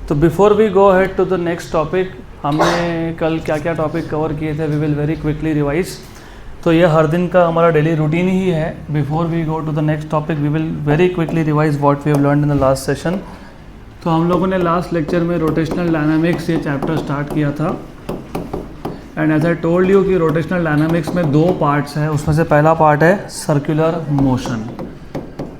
तो before we go head to the next topic, हमने कल क्या क्या टॉपिक कवर किए थे, we will very quickly revise. तो ये हर दिन का हमारा डेली रूटीन ही है। Before we go to the next topic we will very quickly revise what we have learned in the last session. तो हम लोगों ने लास्ट लेक्चर में रोटेशनल डायनामिक्स ये चैप्टर स्टार्ट किया था। And as I told you कि rotational dynamics में दो पार्ट्स हैं। उसमें से पहला पार्ट है सर्कुलर मोशन।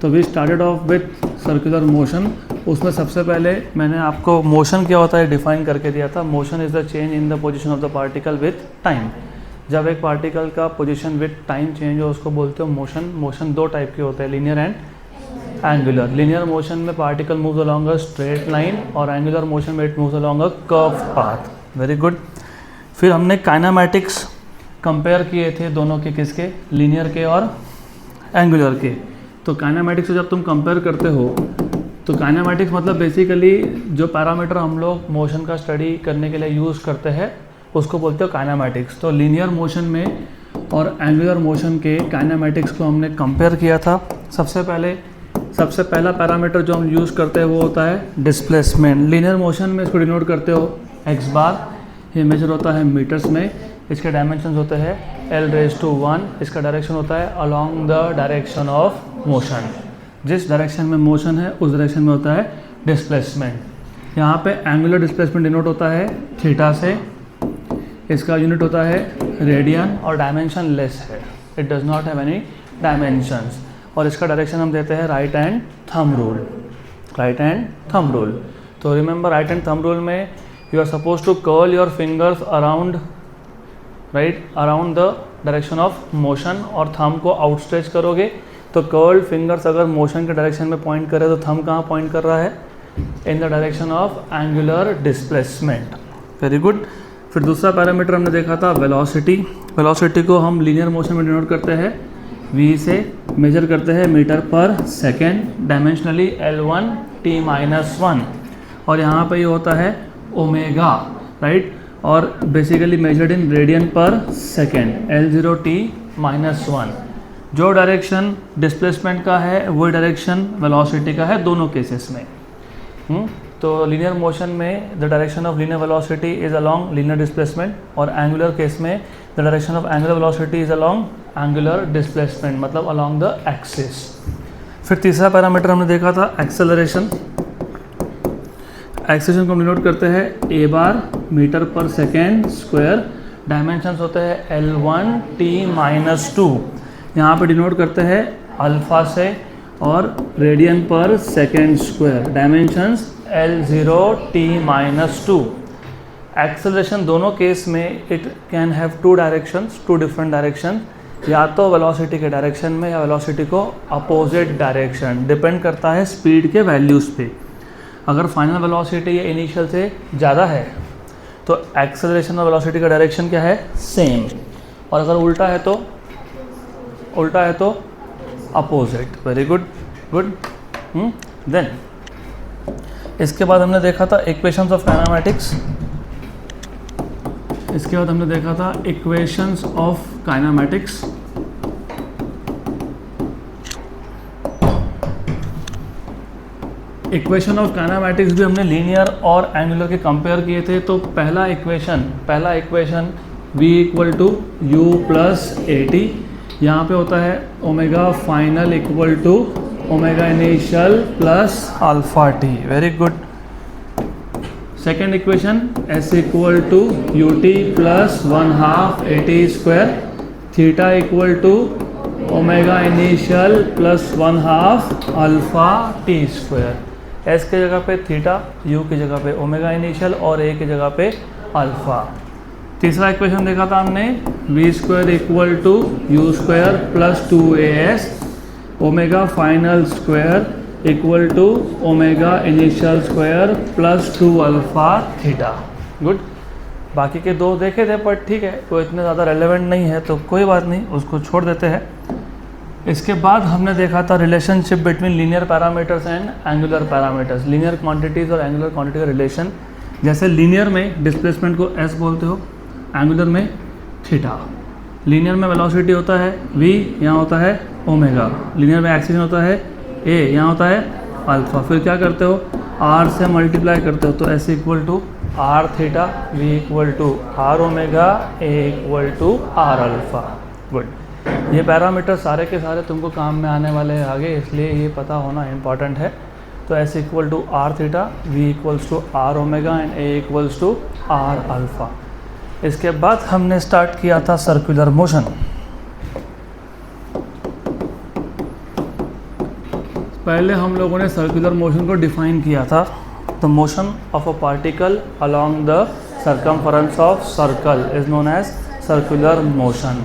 तो we started off with circular motion. उसमें सबसे पहले मैंने आपको मोशन क्या होता है डिफाइन करके दिया था। Motion is the change in the position of the particle with time. जब एक पार्टिकल का पोजीशन विथ टाइम चेंज हो उसको बोलते हो मोशन। मोशन दो टाइप के होते हैं, linear and angular. Linear motion में particle moves along a straight line और एंगुलर मोशन में it moves along a curve path. Very good. फिर हमने काइनेमैटिक्स कंपेयर किए थे दोनों के, किसके, लीनियर के और एंगुलर के। तो काइनेमैटिक्स से जब तुम कंपेयर करते हो तो काइनेमैटिक्स मतलब बेसिकली जो पैरामीटर हम लोग मोशन का स्टडी करने के लिए यूज़ करते हैं उसको बोलते हो काइनेमैटिक्स। तो लीनियर मोशन में और एंगुलर मोशन के काइनेमैटिक्स को हमने कंपेयर किया था। सबसे पहला पैरामीटर जो हम यूज़ करते हैं वो होता है डिस्प्लेसमेंट। लीनियर मोशन में इसको डिनोट करते हो एक्स बार। ये मेजर होता है मीटर्स में। इसके डायमेंशंस होते हैं L⁻⁴। इसका डायरेक्शन होता है along the direction of motion. जिस डायरेक्शन में मोशन है उस डायरेक्शन में होता है डिस्प्लेसमेंट। यहाँ पे एंगुलर डिस्प्लेसमेंट डिनोट होता है थीटा से। इसका यूनिट होता है रेडियन और डायमेंशन लेस है, it does not have any dimensions. और इसका डायरेक्शन हम देते हैं right hand thumb rule. Right hand thumb rule. तो remember right hand thumb rule में you are suppose to curl your fingers around the direction of motion और thumb को outstretch करोगे। तो कर्ल्ड फिंगर्स अगर मोशन के डायरेक्शन में point करे तो थंब कहाँ पॉइंट कर रहा है, in the direction of angular displacement. Very good. फिर दूसरा पैरामीटर हमने देखा था वेलोसिटी। वेलोसिटी को हम लीनियर मोशन में डिनोट करते हैं v से, मेजर करते हैं मीटर पर सेकेंड, डायमेंशनली L1t-1। और यहाँ पे ये होता है ओमेगा, राइट। और बेसिकली मेजर्ड इन रेडियन पर सेकेंड, L0t-1। जो डायरेक्शन डिस्प्लेसमेंट का है वही डायरेक्शन वेलोसिटी का है दोनों केसेस में। तो लीनियर मोशन में the direction of linear velocity is along linear displacement और एंगुलर केस में the direction of angular velocity is along angular displacement, मतलब अलोंग द एक्सिस। फिर तीसरा पैरामीटर हमने देखा था एक्सेलरेशन। एक्सेलरेशन को हम डिनोट करते हैं a बार मीटर पर सेकेंड स्क्वायर। डायमेंशंस होते हैं L1t-2। यहाँ पे डिनोट करते हैं अल्फा से और रेडियन पर second square, dimensions L0t-2। Acceleration दोनों केस में it can have two different direction, या तो वेलोसिटी के डायरेक्शन में या वेलोसिटी को अपोजिट डायरेक्शन। डिपेंड करता है स्पीड के वैल्यूज़ पे। अगर फाइनल वेलोसिटी या इनिशियल से ज़्यादा है तो एक्सेलरेशन और वेलोसिटी का डायरेक्शन क्या है, सेम। और अगर उल्टा है तो अपोजिट। Very good. देन इसके बाद हमने देखा था equations of kinematics. Equation of kinematics भी हमने लीनियर और एंगुलर के कंपेयर किए थे। तो पहला इक्वेशन v = u + at। यहाँ पे होता है omega final = omega initial plus alpha t। Very good. Second equation s = ut + 1/2 at²। Theta = omega initial plus 1/2 alpha t²। s के जगह पे थीटा, u की जगह पे ओमेगा इनिशियल और a की जगह पे अल्फा। तीसरा इक्वेशन देखा था हमने v² = u² + 2as। Omega final square = omega initial square plus 2 alpha theta. Good. बाकी के दो देखे थे पर ठीक है, वो इतने ज़्यादा रेलेवेंट नहीं है तो कोई बात नहीं, उसको छोड़ देते हैं। इसके बाद हमने देखा था relationship between linear parameters and angular parameters. Linear quantities और एंगुलर क्वांटिटी का रिलेशन। जैसे लीनियर में डिस्प्लेसमेंट को s बोलते हो, एंगुलर में थीटा। लीनियर में वेलोसिटी होता है v, यहाँ होता है ओमेगा। लीनियर में एक्सीलरेशन होता है a, यहाँ होता है अल्फा। फिर क्या करते हो, आर से मल्टीप्लाई करते हो तो s equal to r theta, v equal to r omega, a equal to r alpha. Good. ये पैरामीटर सारे के सारे तुमको काम में आने वाले हैं आगे, इसलिए ये पता होना इम्पॉर्टेंट है। तो s equal to r theta, v equals to r omega and a equals to r alpha. इसके बाद हमने स्टार्ट किया था सर्कुलर मोशन। पहले हम लोगों ने सर्कुलर मोशन को डिफाइन किया था, the motion of a particle along the circumference of circle is known as circular motion.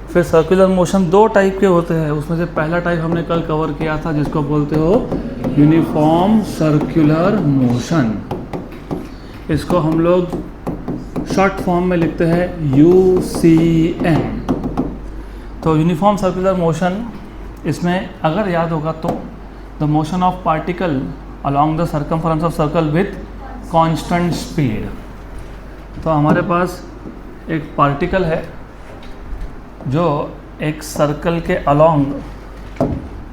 फिर सर्कुलर मोशन दो टाइप के होते हैं, उसमें से पहला टाइप हमने कल कवर किया था जिसको बोलते हो यूनिफॉर्म सर्कुलर मोशन। इसको हम लोग शॉर्ट फॉर्म में लिखते हैं UCM। तो यूनिफॉर्म सर्कुलर मोशन, इसमें अगर याद होगा तो the motion of particle along the circumference of circle with constant speed. तो हमारे पास एक पार्टिकल है जो एक सर्कल के अलोंग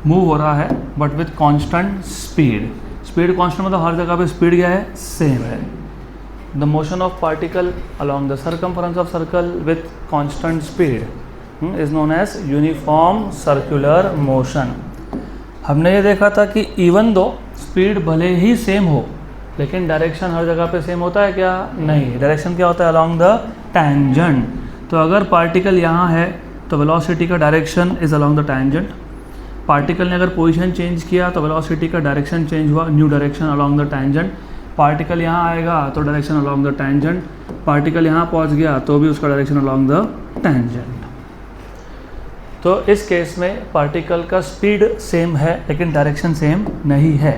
मूव हो रहा है but with constant speed. Speed constant मतलब हर जगह पे स्पीड क्या है, सेम है। The motion of particle along the circumference of circle with constant speed is known as uniform circular motion. हमने ये देखा था कि इवन दो स्पीड भले ही सेम हो लेकिन डायरेक्शन हर जगह पे सेम होता है क्या, नहीं। डायरेक्शन क्या होता है, अलोंग द टैंजेंट। तो अगर पार्टिकल यहाँ है तो वेलोसिटी का direction is along the tangent. Particle ने अगर पोजीशन चेंज किया तो वेलोसिटी का डायरेक्शन चेंज हुआ, new direction along the tangent. Particle यहाँ आएगा तो direction along the tangent. Particle यहाँ पहुँच गया तो भी उसका डायरेक्शन अलोंग द टैंजेंट। तो इस केस में पार्टिकल का स्पीड सेम है लेकिन डायरेक्शन सेम नहीं है।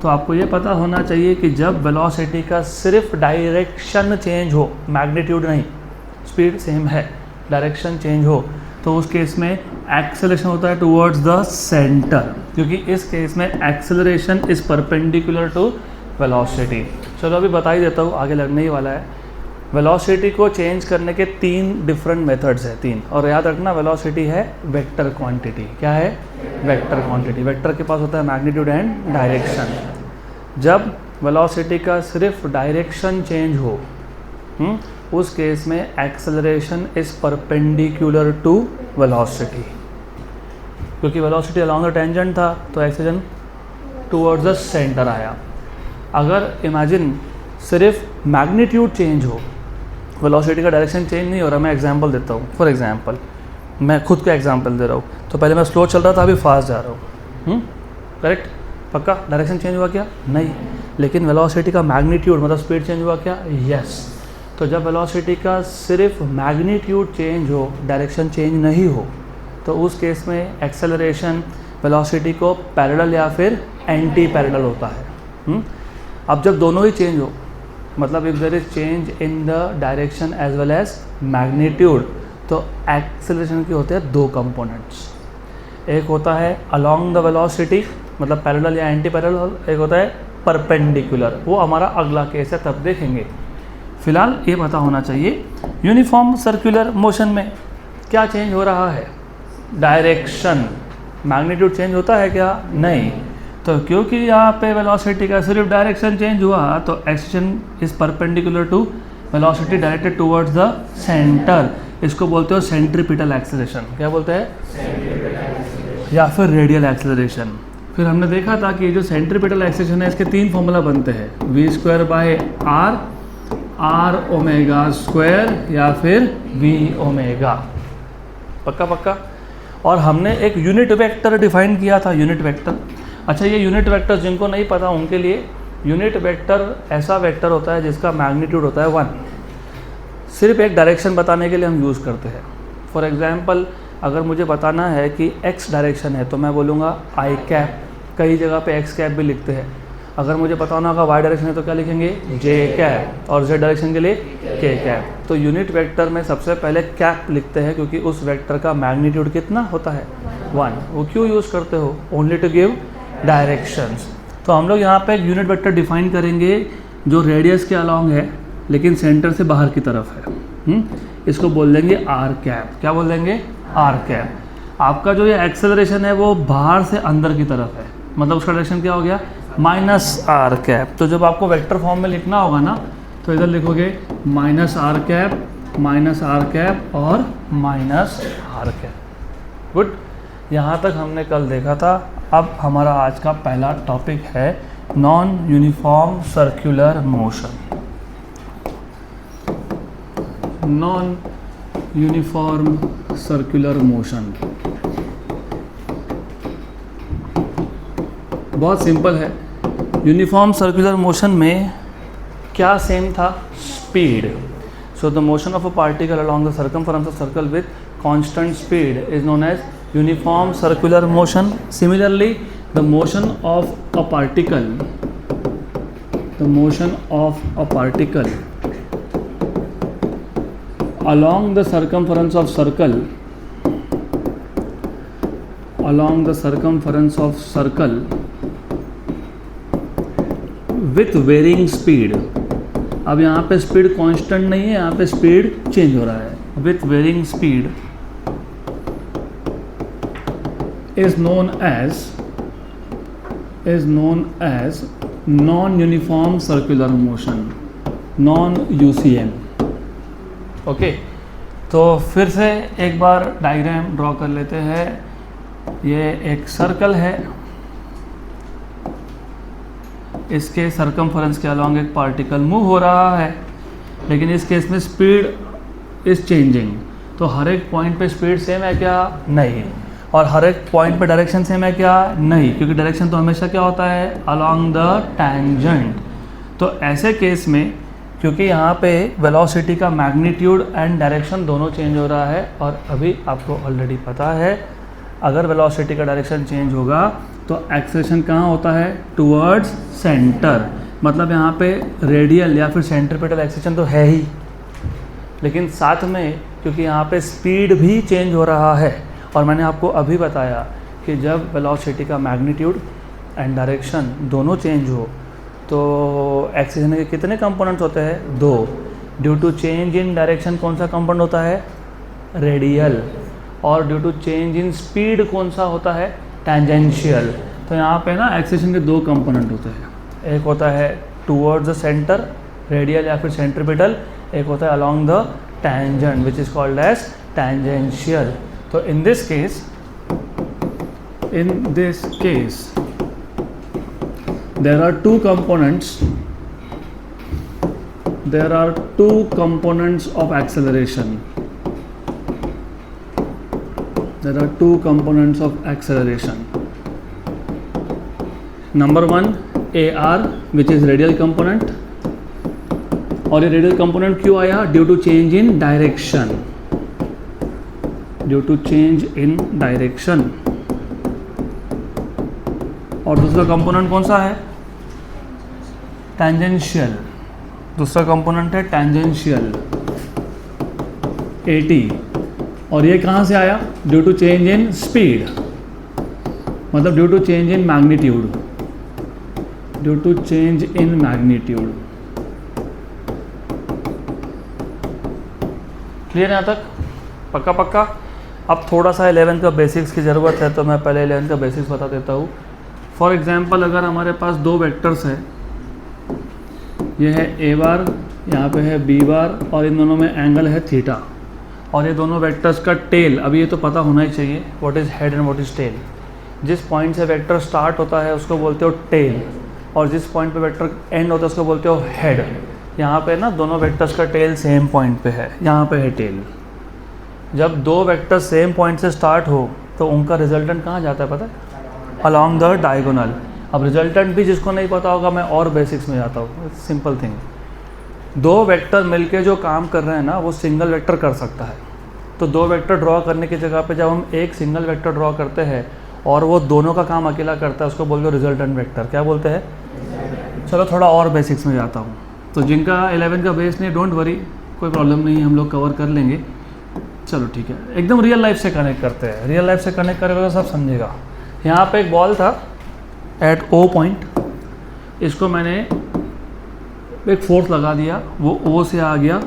तो आपको ये पता होना चाहिए कि जब वेलोसिटी का सिर्फ डायरेक्शन चेंज हो, मैग्नीट्यूड नहीं, स्पीड सेम है, डायरेक्शन चेंज हो, तो उस केस में एक्सेलरेशन होता है टुवर्ड्स द सेंटर, क्योंकि इस केस में acceleration is perpendicular to velocity. चलो अभी बता ही देता हूँ, आगे लगने ही वाला है। वेलोसिटी को चेंज करने के तीन डिफरेंट मेथड्स हैं, तीन। और याद रखना वेलोसिटी है वेक्टर क्वांटिटी। क्या है, वेक्टर क्वांटिटी। वेक्टर के पास होता है मैग्नीट्यूड एंड डायरेक्शन। जब वेलोसिटी का सिर्फ डायरेक्शन चेंज हो उस केस में acceleration is perpendicular to velocity, क्योंकि वेलोसिटी अलोंग द टेंजेंट था तो एक्सेलरेशन टुवर्ड्स द सेंटर आया। अगर इमेजिन सिर्फ मैग्नीट्यूड चेंज हो, वेलोसिटी का डायरेक्शन चेंज नहीं हो रहा, मैं एग्जांपल देता हूँ। फॉर एग्जांपल मैं खुद का एग्जांपल दे रहा हूँ, तो पहले मैं स्लो चल रहा था, अभी फास्ट जा रहा हूँ, करेक्ट, पक्का। डायरेक्शन चेंज हुआ क्या, नहीं। लेकिन वेलोसिटी का मैग्नीट्यूड मतलब स्पीड चेंज हुआ क्या, यस। तो जब वेलोसिटी का सिर्फ मैग्नीट्यूड चेंज हो, डायरेक्शन चेंज नहीं हो, तो उस केस में एक्सेलरेशन वेलोसिटी को पैरेलल या फिर एंटी पैरेलल होता है। अब जब दोनों ही चेंज हो, मतलब if there is change in the direction as well as magnitude, तो एक्सेलरेशन के होते हैं दो कंपोनेंट्स। एक होता है अलोंग द वेलोसिटी मतलब पैरेलल या एंटी पैरेलल, एक होता है परपेंडिकुलर, वो हमारा अगला केस है, तब देखेंगे। फिलहाल ये पता होना चाहिए यूनिफॉर्म सर्कुलर मोशन में क्या चेंज हो रहा है, डायरेक्शन। मैग्नीट्यूड चेंज होता है क्या, नहीं। तो क्योंकि यहाँ पे वेलोसिटी का सिर्फ डायरेक्शन चेंज हुआ तो acceleration is perpendicular to velocity directed towards the centre. इसको बोलते हो सेंट्रीपिटल एक्सेलरेशन। क्या बोलते हैं, या फिर रेडियल एक्सेलरेशन। फिर हमने देखा था कि जो सेंट्रीपिटल एक्सेलरेशन है इसके तीन फॉर्मूला बनते हैं, v²/r, r ओमेगा स्क्वायर या फिर v ओमेगा। पक्का पक्का। और हमने एक यूनिट वेक्टर डिफाइन किया था, यूनिट वेक्टर। अच्छा, ये यूनिट वेक्टर जिनको नहीं पता उनके लिए, यूनिट वेक्टर ऐसा वेक्टर होता है जिसका मैग्नीट्यूड होता है 1। सिर्फ एक डायरेक्शन बताने के लिए हम यूज़ करते हैं। फॉर एग्जांपल अगर मुझे बताना है कि x डायरेक्शन है तो मैं बोलूँगा i कैप, कई जगह पे x कैप भी लिखते हैं। अगर मुझे बताना होगा y डायरेक्शन है तो क्या लिखेंगे, j कैप, और z डायरेक्शन के लिए k कैप। तो यूनिट वेक्टर में सबसे पहले कैप लिखते हैं क्योंकि उस वेक्टर का मैग्नीट्यूड कितना होता है, 1। वो क्यों यूज़ करते हो, ओनली टू गिव डायरेक्शंस। तो हम लोग यहाँ पे एक यूनिट वेक्टर डिफाइन करेंगे जो रेडियस के अलोंग है लेकिन सेंटर से बाहर की तरफ है। इसको बोल देंगे आर कैप। क्या बोल देंगे, आर कैप। आपका जो ये एक्सेलरेशन है वो बाहर से अंदर की तरफ है, मतलब उसका डायरेक्शन क्या हो गया, माइनस आर कैप। तो जब आपको वेक्टर फॉर्म में लिखना होगा ना तो इधर लिखोगे माइनस आर कैप और माइनस आर कैप। गुड, यहाँ तक हमने कल देखा था। अब हमारा आज का पहला टॉपिक है non uniform circular motion. Non uniform circular motion बहुत सिंपल है। यूनिफॉर्म सर्कुलर मोशन में क्या सेम था? Speed. So the motion of a particle along the circumference of circle with constant speed is known as uniform circular motion. Similarly the motion of a particle along the circumference of circle with varying speed। अब यहाँ पे speed constant नहीं है, यहाँ पे speed change हो रहा है। with varying speed is known as non-uniform circular motion, non-UCM। Okay, तो फिर से एक बार डायग्राम ड्रॉ कर लेते हैं। ये एक सर्कल है, इसके सर्कमफरेंस के अलॉन्ग एक पार्टिकल मूव हो रहा है, लेकिन इस केस में स्पीड इज चेंजिंग। तो हर एक पॉइंट पे स्पीड सेम है क्या? नहीं। और हर एक पॉइंट पे डायरेक्शन सेम है क्या? नहीं, क्योंकि डायरेक्शन तो हमेशा क्या होता है? Along the tangent. तो ऐसे केस में क्योंकि यहाँ पे वेलोसिटी का मैग्नीट्यूड एंड डायरेक्शन दोनों चेंज हो रहा है, और अभी आपको ऑलरेडी पता है अगर वेलोसिटी का डायरेक्शन चेंज होगा तो एक्सेलरेशन कहाँ होता है? Towards centre. मतलब यहाँ पे रेडियल या फिर सेंट्रीपिटल एक्सेलरेशन तो है ही, लेकिन साथ में क्योंकि यहाँ पे स्पीड भी चेंज हो रहा है, और मैंने आपको अभी बताया कि जब वेलोसिटी का मैग्नीट्यूड एंड डायरेक्शन दोनों चेंज हो तो एक्सेलरेशन के कितने कंपोनेंट्स होते हैं? 2। Due to change in direction कौन सा कंपोनेंट होता है? रेडियल। और due to change in speed कौन सा होता है? टैंजेंशियल। तो यहाँ पे ना एक्सेलरेशन के 2 कंपोनेंट होते हैं, एक होता है टुवर्ड्स द सेंटर रेडियल या फिर सेंट्रीपिटल, एक होता है along the tangent which is called as tangential. तो in this case there are two components of acceleration. Number 1 AR which is radial component, और ये radial component क्यों आया? due to change in direction। और दूसरा कंपोनेंट कौन सा है? टैंजेंशियल। दूसरा कंपोनेंट है टैंजेंशियल AT। और ये कहाँ से आया? Due to change in speed, मतलब due to change in magnitude. Clear यहाँ तक? पक्का। अब थोड़ा सा 11 का बेसिक्स की ज़रूरत है, तो मैं पहले 11 का बेसिक्स बता देता हूँ। फॉर एग्ज़ाम्पल अगर हमारे पास 2 वेक्टर्स हैं, ये है A बार, यहाँ पे है B बार, और इन दोनों में एंगल है थीटा, और ये दोनों वेक्टर्स का टेल, अभी ये तो पता होना ही चाहिए what is head and what is tail. जिस पॉइंट से वेक्टर स्टार्ट होता है उसको बोलते हो टेल, और जिस पॉइंट पे वेक्टर एंड होता है उसको बोलते हो हेड। यहाँ पे ना दोनों वेक्टर्स का टेल सेम पॉइंट पे है, यहाँ पे है टेल। जब 2 वेक्टर सेम पॉइंट से स्टार्ट हो तो उनका रिजल्टेंट कहाँ जाता है पता है? Along the diagonal. अब रिजल्टेंट भी जिसको नहीं पता होगा, मैं और बेसिक्स में जाता हूँ। सिंपल थिंग, 2 वेक्टर मिलके जो काम कर रहे हैं ना वो सिंगल वेक्टर कर सकता है। तो 2 वेक्टर ड्रॉ करने की जगह पे जब हम एक सिंगल वेक्टर ड्रॉ करते हैं और वो दोनों का काम अकेला करता है, उसको बोलते हो रिजल्टेंट वेक्टर। क्या बोलते हैं? चलो थोड़ा और बेसिक्स में जाता हूँ। तो जिनका 11 का बेस नहीं, डोंट वरी, कोई प्रॉब्लम नहीं, हम लोग कवर कर लेंगे। चलो ठीक है, एकदम रियल लाइफ से कनेक्ट करते हैं। रियल लाइफ से कनेक्ट करेगा तो सब समझेगा। यहाँ पे एक बॉल था एट O पॉइंट, इसको मैंने एक फोर्स लगा दिया, वो O से आ गया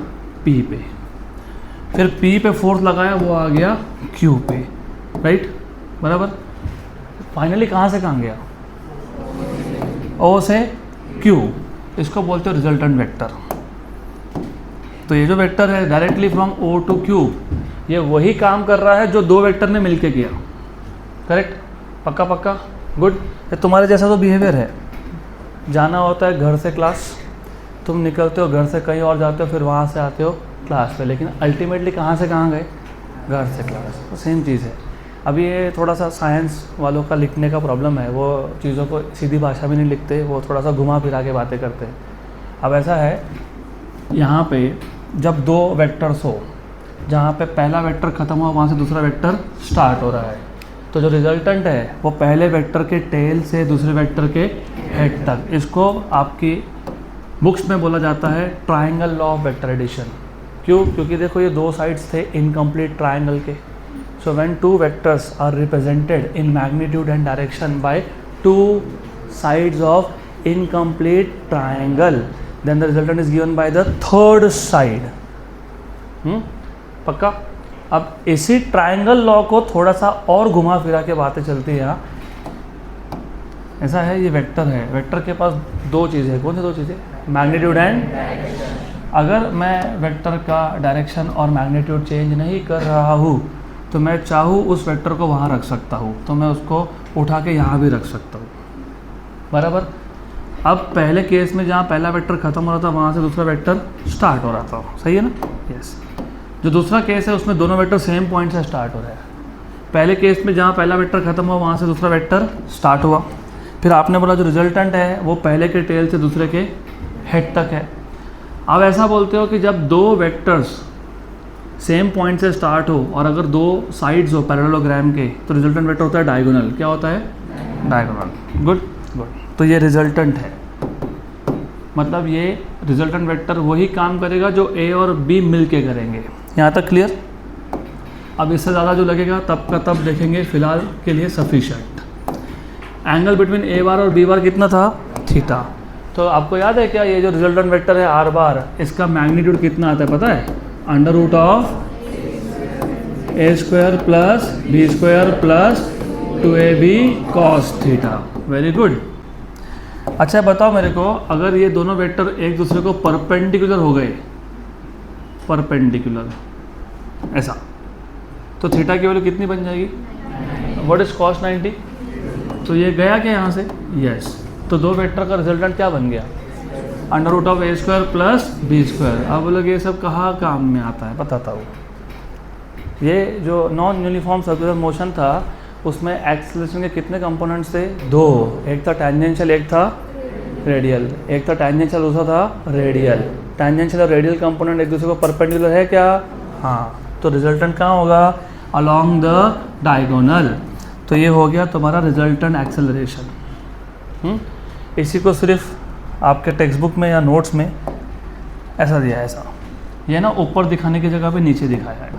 P पे, फिर P पे फोर्स लगाया, वो आ गया Q पे, राइट? बराबर। फाइनली कहाँ से कहाँ गया? O से Q, इसको बोलते हो रिजल्टेंट वेक्टर। तो ये जो वेक्टर है directly from O to Q, ये वही काम कर रहा है जो दो वेक्टर ने मिलके किया। करेक्ट? पक्का पक्का? गुड। ये तुम्हारे जैसा तो बिहेवियर है। जाना होता है घर से क्लास, तुम निकलते हो घर से कहीं और जाते हो, फिर वहाँ से आते हो क्लास पे, लेकिन अल्टीमेटली कहाँ से कहाँ गए? घर से क्लास। तो सेम चीज़ है। अभी ये थोड़ा सा साइंस वालों का लिखने का प्रॉब्लम है, वो चीज़ों को सीधी भाषा में नहीं लिखते, वो थोड़ा सा घुमा फिरा के बातें करते हैं। अब ऐसा है, यहाँ पे जब दो वेक्टर्स हो, जहाँ पे पहला वेक्टर ख़त्म हुआ वहाँ से दूसरा वेक्टर स्टार्ट हो रहा है, तो जो रिजल्टेंट है वो पहले वेक्टर के टेल से दूसरे वेक्टर के हेड तक, इसको आपकी बुक्स में बोला जाता है triangle law of vector addition. क्यों? क्योंकि देखो ये दो साइड्स थे इनकम्प्लीट ट्राइंगल के। So when two vectors are represented in magnitude and direction by two sides of incomplete triangle, then the resultant is given by the third side. पक्का? अब इसी ट्राइंगल लॉ को थोड़ा सा और घुमा फिरा के बातें चलती है यहाँ। ऐसा है, ये वेक्टर है, वेक्टर के पास दो चीज़ें हैं। कौन सी दो चीज़ें? Magnitude and. अगर मैं वेक्टर का डायरेक्शन और मैग्नीट्यूड चेंज नहीं कर रहा हूँ तो मैं चाहूँ उस वेक्टर को वहाँ रख सकता हूँ, तो मैं उसको उठा के यहाँ भी रख सकता हूँ। बराबर? अब पहले केस में जहाँ पहला वेक्टर ख़त्म हो रहा था वहाँ से दूसरा वेक्टर स्टार्ट हो रहा था, सही है ना? यस। जो दूसरा केस है उसमें दोनों वेक्टर सेम पॉइंट से स्टार्ट हो रहा है। पहले केस में जहाँ पहला वेक्टर ख़त्म हुआ वहाँ से दूसरा वेक्टर स्टार्ट हुआ, फिर आपने बोला जो रिजल्टेंट है वो पहले के टेल से दूसरे के हेड तक है। अब ऐसा बोलते हो कि जब दो वेक्टर्स सेम पॉइंट से स्टार्ट हो और अगर दो साइड्स हो पैरेललोग्राम के, तो रिजल्टेंट वेक्टर होता है डायगोनल। क्या होता है? डायगोनल। Good good. तो ये रिजल्टेंट है, मतलब ये रिजल्टेंट वेक्टर वही काम करेगा जो ए और बी मिल के करेंगे। यहाँ तक क्लियर? अब इससे ज़्यादा जो लगेगा तब का तब देखेंगे, फिलहाल के लिए सफिशेंट। एंगल बिटवीन ए बार और बी बार कितना था? थीटा। तो आपको याद है क्या, ये जो रिजल्टेंट वेक्टर है आर बार, इसका मैग्नीट्यूड कितना आता है पता है? Under root of a square plus b square plus 2ab cos theta. Very good. अच्छा बताओ मेरे को, अगर ये दोनों वेक्टर एक दूसरे को परपेंडिकुलर हो गए, परपेंडिकुलर ऐसा, तो थीटा की वैल्यू कितनी बन जाएगी? What is cos 90? तो ये गया क्या यहाँ से? यस। तो दो वेक्टर का रिजल्टेंट क्या बन गया? Under root of a square plus b square. अब बोलोगे ये सब कहाँ काम में आता है? बताता हूँ। ये जो नॉन यूनिफॉर्म सर्कुलर मोशन था उसमें एक्सेलरेशन के कितने कंपोनेंट्स थे? दो। एक था टेंजेंशियल, एक था रेडियल। एक था टेंजेंशियल, दूसरा था रेडियल। टेंजेंशियल और रेडियल कंपोनेंट एक दूसरे को परपेंडिकुलर है क्या? हाँ। तो रिजल्टेंट कहाँ होगा? Along the diagonal. तो ये हो गया तुम्हारा रिजल्टेंट एक्सेलरेशन। इसी को सिर्फ आपके टेक्स्ट बुक में या नोट्स में ऐसा दिया है, ऐसा ये ना ऊपर दिखाने की जगह पे नीचे दिखाया है,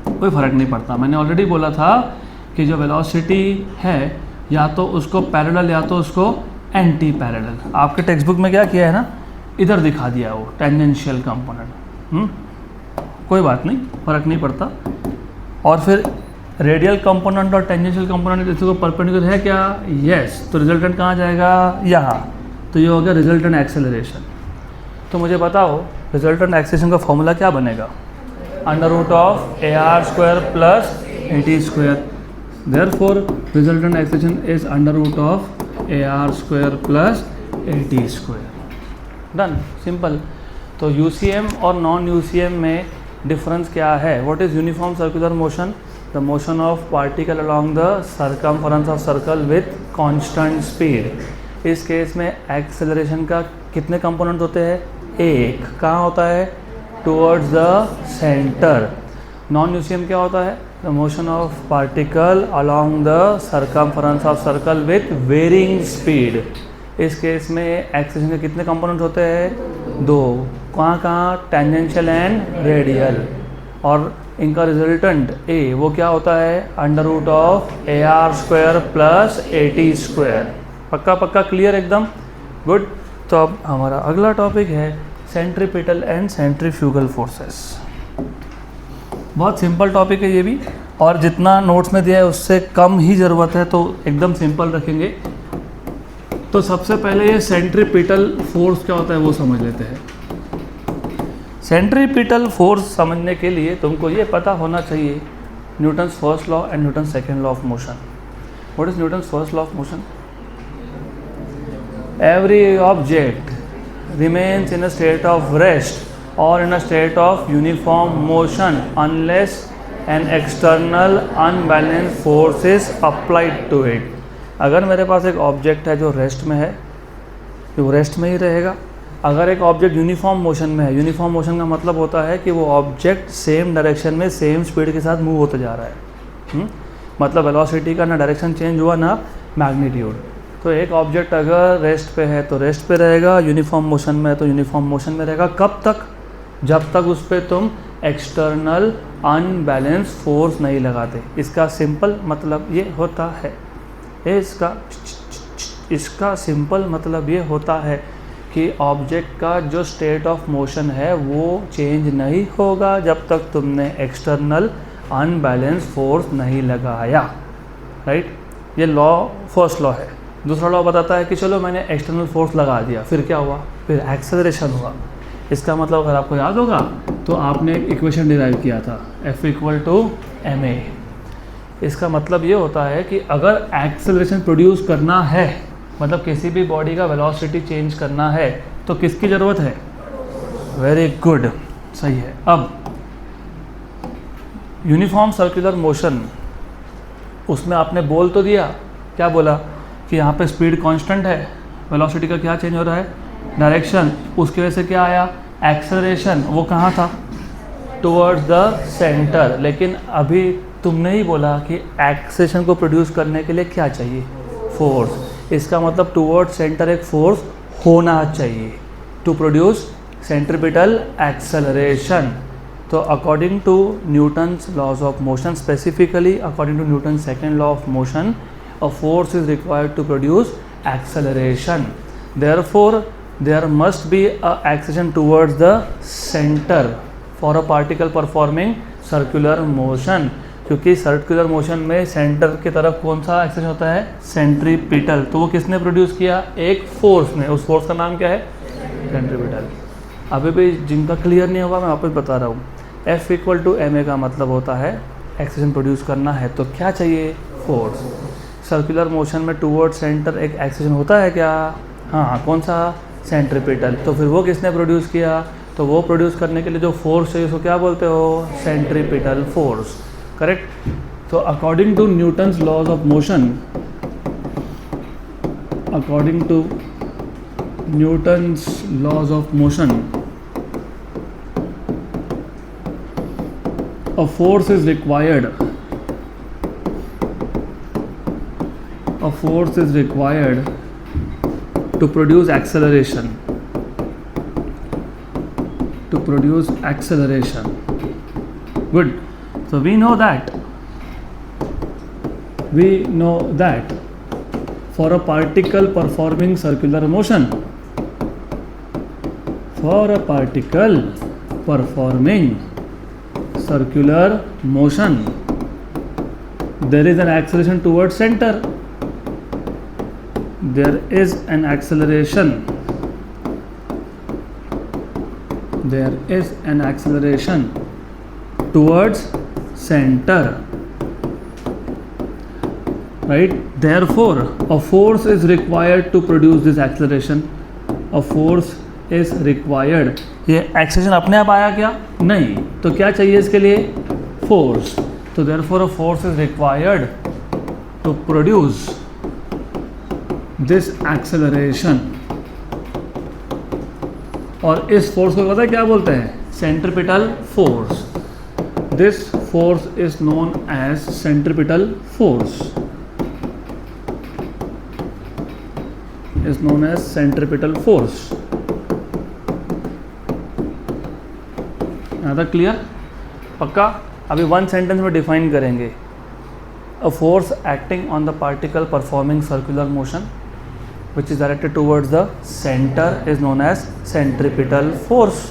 कोई फ़र्क नहीं पड़ता। मैंने ऑलरेडी बोला था कि जो वेलोसिटी है या तो उसको पैरेलल या तो उसको एंटी पैरेलल। आपके टेक्स्ट बुक में क्या किया है ना, इधर दिखा दिया वो टेंजेंशियल कंपोनेंट। कोई बात नहीं, फ़र्क नहीं पड़ता। और फिर रेडियल कंपोनेंट और टेंजेंशियल कंपोनेंट इसको परपेंडिकुलर है क्या? यस। तो रिजल्टेंट कहाँ जाएगा? यहाँ। तो ये हो गया रिजल्टेंट एक्सेलरेशन। तो मुझे बताओ रिजल्टेंट एक्सेलरेशन का फॉर्मूला क्या बनेगा? Under root of a r square plus a t square. Therefore resultant acceleration is under root of a r square plus a t square. Done, simple. तो UCM और non UCM में difference क्या है? What is uniform circular motion? The motion of particle along the circumference of circle with constant speed. इस case में acceleration का कितने component होते हैं? एक। कहाँ होता है? Towards the centre. Non UCM क्या होता है? The motion of particle along the circumference of circle with varying speed. इस केस में एक्सेलरेशन के कितने कंपोनेंट होते हैं? दो। कहाँ कहाँ? Tangential and radial. और इनका रिजल्टेंट ए वो क्या होता है? Under root of a r square plus a t square. पक्का पक्का क्लियर एकदम? गुड। तो अब हमारा अगला टॉपिक है सेंट्रीपिटल एंड सेंट्रीफ्यूगल फोर्सेस। बहुत सिंपल टॉपिक है ये भी, और जितना नोट्स में दिया है उससे कम ही ज़रूरत है, तो एकदम सिंपल रखेंगे। तो सबसे पहले ये सेंट्रीपिटल फोर्स क्या होता है वो समझ लेते हैं। सेंट्रीपिटल फोर्स समझने के लिए तुमको ये पता होना चाहिए Newton's first law and Newton's second law of motion. What is Newton's first law of motion? Every object remains in a state of rest or in a state of uniform motion unless an external unbalanced force is applied to it। अगर मेरे पास एक object है जो rest में है तो वो rest में ही रहेगा। अगर एक ऑब्जेक्ट यूनिफॉर्म मोशन में है, यूनिफॉर्म मोशन का मतलब होता है कि वो ऑब्जेक्ट सेम डायरेक्शन में सेम स्पीड के साथ मूव होता जा रहा है। मतलब वेलोसिटी का ना डायरेक्शन चेंज हुआ ना मैग्नीट्यूड। तो एक ऑब्जेक्ट अगर रेस्ट पे है तो रेस्ट पे रहेगा, यूनिफॉर्म मोशन में है तो यूनिफॉर्म मोशन में रहेगा। कब तक? जब तक उस पर तुम एक्सटर्नल अनबैलेंस फोर्स नहीं लगाते। इसका सिंपल मतलब ये होता है, इसका सिंपल मतलब ये होता है कि ऑब्जेक्ट का जो स्टेट ऑफ मोशन है वो चेंज नहीं होगा जब तक तुमने एक्सटर्नल अनबैलेंस फोर्स नहीं लगाया। राइट, ये लॉ फर्स्ट लॉ है। दूसरा लॉ बताता है कि चलो मैंने एक्सटर्नल फोर्स लगा दिया, फिर क्या हुआ? फिर एक्सेलरेशन हुआ। इसका मतलब अगर आपको याद होगा तो आपने एक इक्वेशन डिराइव किया था F = ma। इसका मतलब ये होता है कि अगर एक्सेलरेशन प्रोड्यूस करना है, मतलब किसी भी बॉडी का वेलोसिटी चेंज करना है, तो किसकी ज़रूरत है? वेरी गुड, सही है। अब यूनिफॉर्म सर्कुलर मोशन, उसमें आपने बोल तो दिया, क्या बोला कि यहाँ पे स्पीड कांस्टेंट है, वेलोसिटी का क्या चेंज हो रहा है? डायरेक्शन। उसकी वजह से क्या आया? एक्सेलरेशन। वो कहाँ था? Towards the centre. लेकिन अभी तुमने ही बोला कि एक्सेलरेशन को प्रोड्यूस करने के लिए क्या चाहिए? फोर्स। इसका मतलब टुवर्ड्स सेंटर एक फोर्स होना चाहिए टू प्रोड्यूस सेंट्रीपिटल एक्सेलरेशन। तो according to Newton's laws of motion, specifically according to Newton's second law of motion, a force is required to produce acceleration. Therefore, there must be a acceleration towards the center for a particle performing circular motion। क्योंकि circular motion में centre की तरफ कौन सा accession होता है? Centripetal. तो वो किसने प्रोड्यूस किया? एक फोर्स ने। उस फोर्स का नाम क्या है? सेंट्रीपिटल। अभी भी जिनका क्लियर नहीं हुआ मैं वापस बता रहा हूँ। F = ma का मतलब होता है एक्सेशन प्रोड्यूस करना है तो क्या चाहिए? फोर्स। सर्कुलर मोशन में टूवर्ड सेंटर एक एक्सेशन होता है क्या? हाँ, कौन सा? सेंट्रीपिटल। तो फिर वो किसने प्रोड्यूस किया? तो वो प्रोड्यूस करने के लिए जो फोर्स चाहिए उसको क्या बोलते हो? Centripetal force. करेक्ट। तो according to Newton's laws of motion, according to Newton's laws of motion, a force is required, a force is required to produce acceleration, to produce acceleration. Good. So we know that for a particle performing circular motion, for a particle performing circular motion, there is an acceleration towards center. There is an acceleration. There is an acceleration towards center. Right? Therefore, a force is required to produce this acceleration. A force is required. ये acceleration अपने आप आया क्या? नहीं। तो क्या चाहिए इसके लिए? फोर्स। तो therefore a force is required to produce this acceleration। और इस फोर्स को पता है क्या बोलते हैं? Centripetal force. This force is known as centripetal force, is known as centripetal force. यहाँ तक क्लियर? पक्का? अभी वन सेंटेंस में डिफाइन करेंगे। A force acting on the particle performing circular motion which is directed towards the centre is known as centripetal force.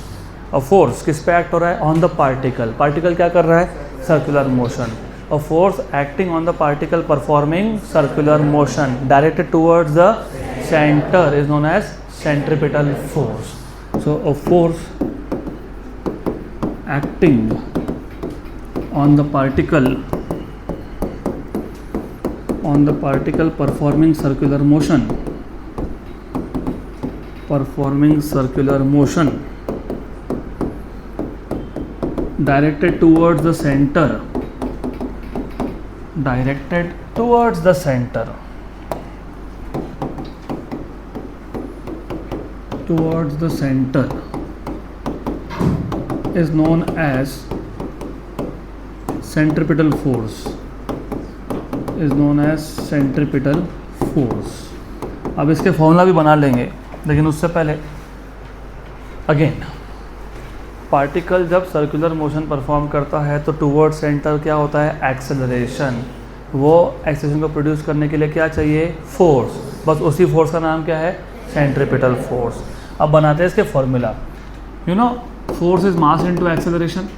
A force किस पे act हो रहा है? On the particle. पार्टिकल क्या कर रहा है? Circular motion. A force acting on the particle performing circular motion directed towards the center is known as centripetal force. So a force acting on the particle performing circular motion directed towards the center is known as centripetal force. अब इसके formula भी बना लेंगे, लेकिन उससे पहले again particle जब circular motion perform करता है तो टूवर्ड सेंटर क्या होता है, एक्सेलरेशन। वो एक्सेलरेशन को प्रोड्यूस करने के लिए क्या चाहिए, फोर्स। बस उसी फोर्स का नाम क्या है, सेंट्रिपिटल फोर्स। अब बनाते हैं इसके formula. You know force is mass into acceleration,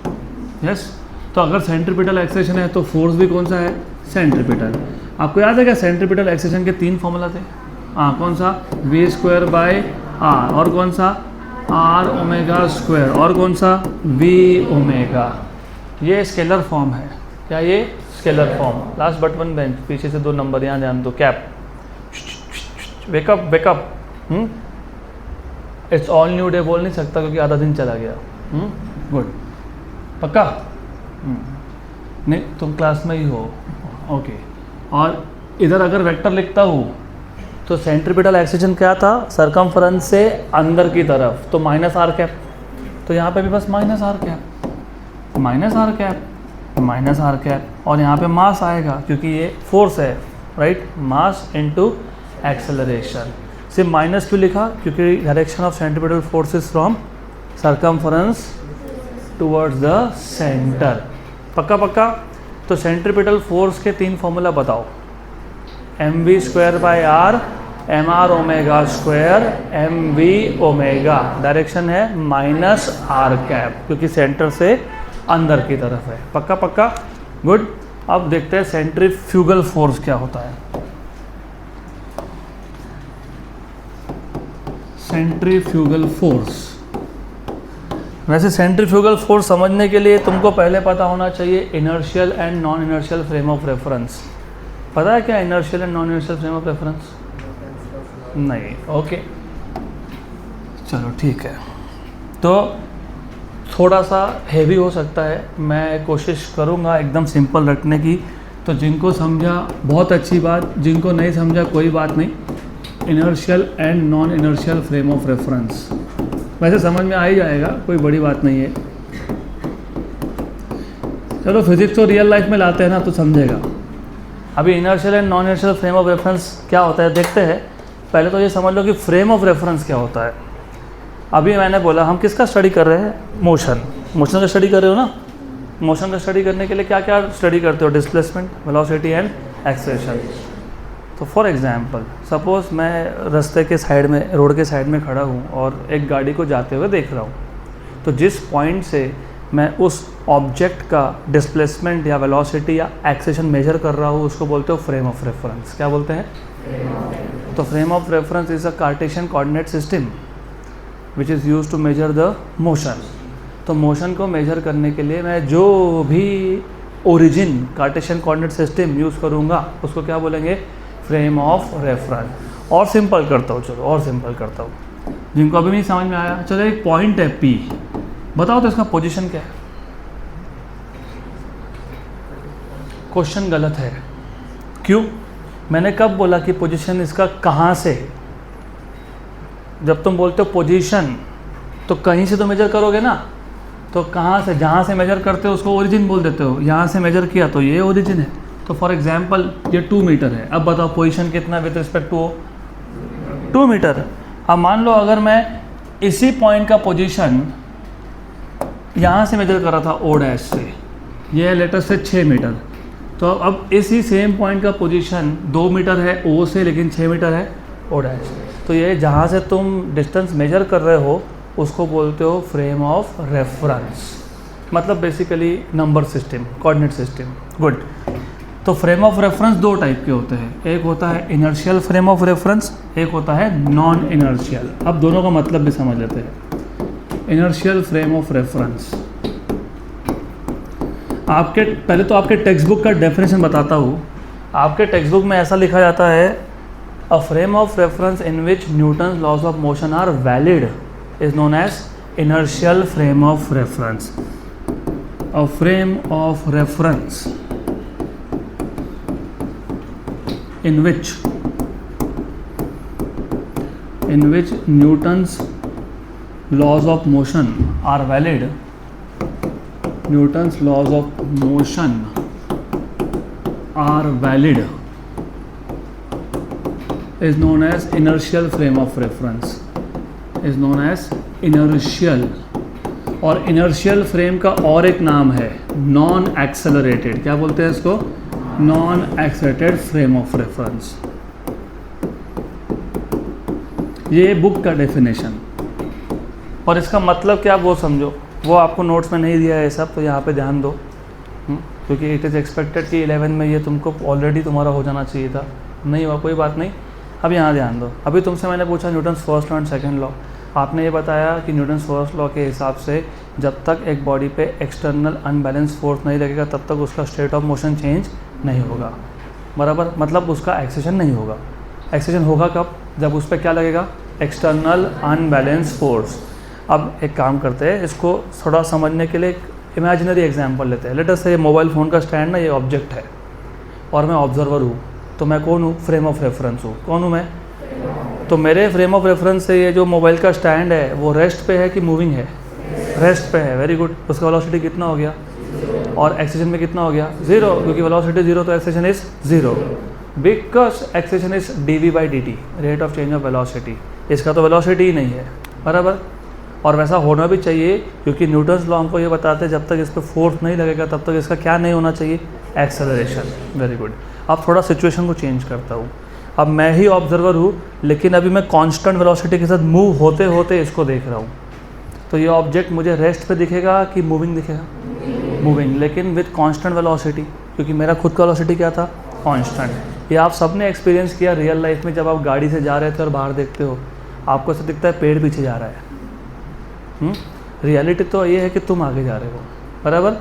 yes. तो अगर सेंट्रिपिटल एक्सेलरेशन है तो फोर्स भी कौन सा है, सेंट्रिपिटल। आपको याद है क्या सेंट्रिपिटल एक्सेलरेशन के 3 फॉर्मूला थे? हाँ, कौन सा, v² बाय आर, और कौन सा, आर ओमेगा स्क्वायर, और कौन सा, v ओमेगा। ये स्केलर फॉर्म है, क्या ये scalar form. Last but one bench, पीछे से 2 नंबर यहाँ ध्यान दो, cap, wake up. It's all new day बोल नहीं सकता क्योंकि आधा दिन चला गया। गुड, पक्का? नहीं, तुम क्लास में ही हो, ओके। और इधर अगर वेक्टर लिखता हूँ तो सेंट्रिपिटल एक्सेलरेशन क्या था, सरकमफ्रेंस से अंदर की तरफ, तो माइनस आर कैप। तो यहाँ पे भी बस माइनस आर कैप, और यहाँ पे मास आएगा क्योंकि ये फोर्स है, राइट, मास इनटू एक्सेलरेशन। सिर्फ माइनस क्यों लिखा, क्योंकि direction of centripetal force is from circumference towards the centre. पक्का? तो सेंट्रिपिटल फोर्स के 3 फॉर्मूला बताओ। mv² by r, mr omega square, mv omega. Direction है माइनस आर कैप क्योंकि सेंटर से अंदर की तरफ है। पक्का? गुड। अब देखते हैं सेंट्रीफ्यूगल फोर्स क्या होता है। सेंट्रीफ्यूगल फोर्स, वैसे सेंट्रीफ्यूगल फोर्स समझने के लिए तुमको पहले पता होना चाहिए inertial and non inertial frame of reference. पता है क्या inertial and non inertial frame of reference? नहीं, ओके, चलो ठीक है। तो थोड़ा सा हेवी हो सकता है, मैं कोशिश करूँगा एकदम सिंपल रखने की। तो जिनको समझा बहुत अच्छी बात, जिनको नहीं समझा कोई बात नहीं। Inertial and non inertial frame of reference वैसे समझ में आ ही जाएगा, कोई बड़ी बात नहीं है। चलो फिजिक्स तो रियल लाइफ में लाते हैं ना, तो समझेगा। अभी inertial and non inertial frame of reference क्या होता है देखते हैं। पहले तो ये समझ लो कि फ्रेम ऑफ रेफरेंस क्या होता है। अभी मैंने बोला हम किसका स्टडी कर रहे हैं, मोशन का स्टडी कर रहे हो ना। मोशन का स्टडी करने के लिए क्या क्या स्टडी करते हो, डिस्प्लेसमेंट, वेलोसिटी एंड एक्सेलरेशन। तो फॉर एग्जांपल सपोज़ मैं रास्ते के साइड में, रोड के साइड में खड़ा हूँ और एक गाड़ी को जाते हुए देख रहा हूँ। तो जिस पॉइंट से मैं उस ऑब्जेक्ट का डिस्प्लेसमेंट या वेलोसिटी या एक्सेलरेशन मेजर कर रहा हूँ उसको बोलते हो फ्रेम ऑफ रेफरेंस। क्या बोलते हैं? तो frame of reference is a Cartesian coordinate system which is use to measure the motion. तो मोशन को मेजर करने के लिए मैं जो भी origin Cartesian coordinate system use करूँगा उसको क्या बोलेंगे, फ्रेम ऑफ रेफरेंस। और सिंपल करता हूँ, चलो और सिंपल करता हूँ, जिनको अभी नहीं समझ में आया। चलो एक पॉइंट है P, बताओ तो इसका पोजीशन क्या है। क्वेश्चन गलत है, क्यों? मैंने कब बोला कि पोजीशन इसका कहाँ से? जब तुम बोलते हो पोजीशन तो कहीं से तो मेजर करोगे ना। तो कहाँ से, जहाँ से मेजर करते हो उसको ओरिजिन बोल देते हो। यहाँ से मेजर किया तो ये ओरिजिन है। तो फॉर एग्जांपल ये 2 मीटर है। अब बताओ पोजीशन कितना विद रिस्पेक्ट टू 2 मीटर। अब मान लो अगर मैं इसी पॉइंट का पोजीशन यहाँ से मेजर कर रहा था O डैश से, ये लेटेस्ट से 6 मीटर। तो अब इसी सेम पॉइंट का पोजीशन 2 मीटर है O से, लेकिन 6 मीटर है O डैश। तो ये जहाँ से तुम डिस्टेंस मेजर कर रहे हो उसको बोलते हो फ्रेम ऑफ रेफरेंस, मतलब basically number system, coordinate system. Good. तो फ्रेम ऑफ रेफरेंस दो टाइप के होते हैं, एक होता है इनर्शियल फ्रेम ऑफ रेफरेंस, एक होता है नॉन इनर्शियल। अब दोनों का मतलब भी समझ लेते हैं। इनर्शियल फ्रेम ऑफ रेफरेंस, आपके पहले तो आपके टेक्स्ट बुक का डेफिनेशन बताता हूँ। आपके टेक्स्ट बुक में ऐसा लिखा जाता है, a frame of reference in which Newton's laws of motion are valid is known as inertial frame of reference. A frame of reference in which Newton's laws of motion are valid. Newton's laws of motion are valid is known as inertial frame of reference. Is known as inertial. और inertial frame का और एक नाम है non accelerated. क्या बोलते हैं इसको? Non accelerated frame of reference. ये बुक का डेफिनेशन, और इसका मतलब क्या वो समझो। वो आपको नोट्स में नहीं दिया है सब, तो यहाँ पे ध्यान दो, क्योंकि इट इज़ एक्सपेक्टेड कि 11 में ये तुमको ऑलरेडी तुम्हारा हो जाना चाहिए था, नहीं हुआ, कोई बात नहीं। अब यहाँ ध्यान दो। अभी तुमसे मैंने पूछा Newton's first law and second law. आपने ये बताया कि न्यूटन्स फर्स्ट लॉ के हिसाब से जब तक एक बॉडी पे एक्सटर्नल अनबैलेंस फोर्स नहीं लगेगा तब तक उसका स्टेट ऑफ मोशन चेंज नहीं होगा, बराबर। मतलब उसका एक्सेशन नहीं होगा। एक्सेशन होगा कब? जब उस पर क्या लगेगा? External unbalance force. अब एक काम करते हैं, इसको थोड़ा समझने के लिए एक इमेजिनरी एग्जाम्पल लेते हैं। लेट अस से मोबाइल फ़ोन का स्टैंड ना, ये ऑब्जेक्ट है और मैं ऑब्जर्वर हूँ। तो मैं कौन हूँ? फ्रेम ऑफ रेफरेंस हूँ। कौन हूँ मैं? तो मेरे फ्रेम ऑफ रेफरेंस से ये जो मोबाइल का स्टैंड है वो रेस्ट पे है कि मूविंग है? रेस्ट पे है। Very good. उसका वेलोसिटी कितना हो गया? और एक्सेशन में कितना हो गया? 0, क्योंकि वेलोसिटी 0 तो acceleration is 0, because acceleration is dv/dt, rate of change of velocity. इसका तो वेलोसिटी ही नहीं है, बराबर। और वैसा होना भी चाहिए, क्योंकि न्यूटन्स लॉ हमको ये बताते हैं जब तक इस पर फोर्स नहीं लगेगा तब तक इसका क्या नहीं होना चाहिए? एक्सेलरेशन। Very good. अब थोड़ा सिचुएशन को चेंज करता हूँ। अब मैं ही ऑब्जर्वर हूँ, लेकिन अभी मैं कांस्टेंट वेलोसिटी के साथ मूव होते होते इसको देख रहा हूँ। तो ये ऑब्जेक्ट मुझे रेस्ट पे दिखेगा कि मूविंग दिखेगा? मूविंग, लेकिन विद कांस्टेंट वेलोसिटी, क्योंकि मेरा खुद का वेलोसिटी क्या था? कांस्टेंट। ये आप सब ने एक्सपीरियंस किया रियल लाइफ में, जब आप गाड़ी से जा रहे थे और बाहर देखते हो, आपको ऐसा दिखता है पेड़ पीछे जा रहा है। रियलिटी तो ये है कि तुम आगे जा रहे हो, बराबर।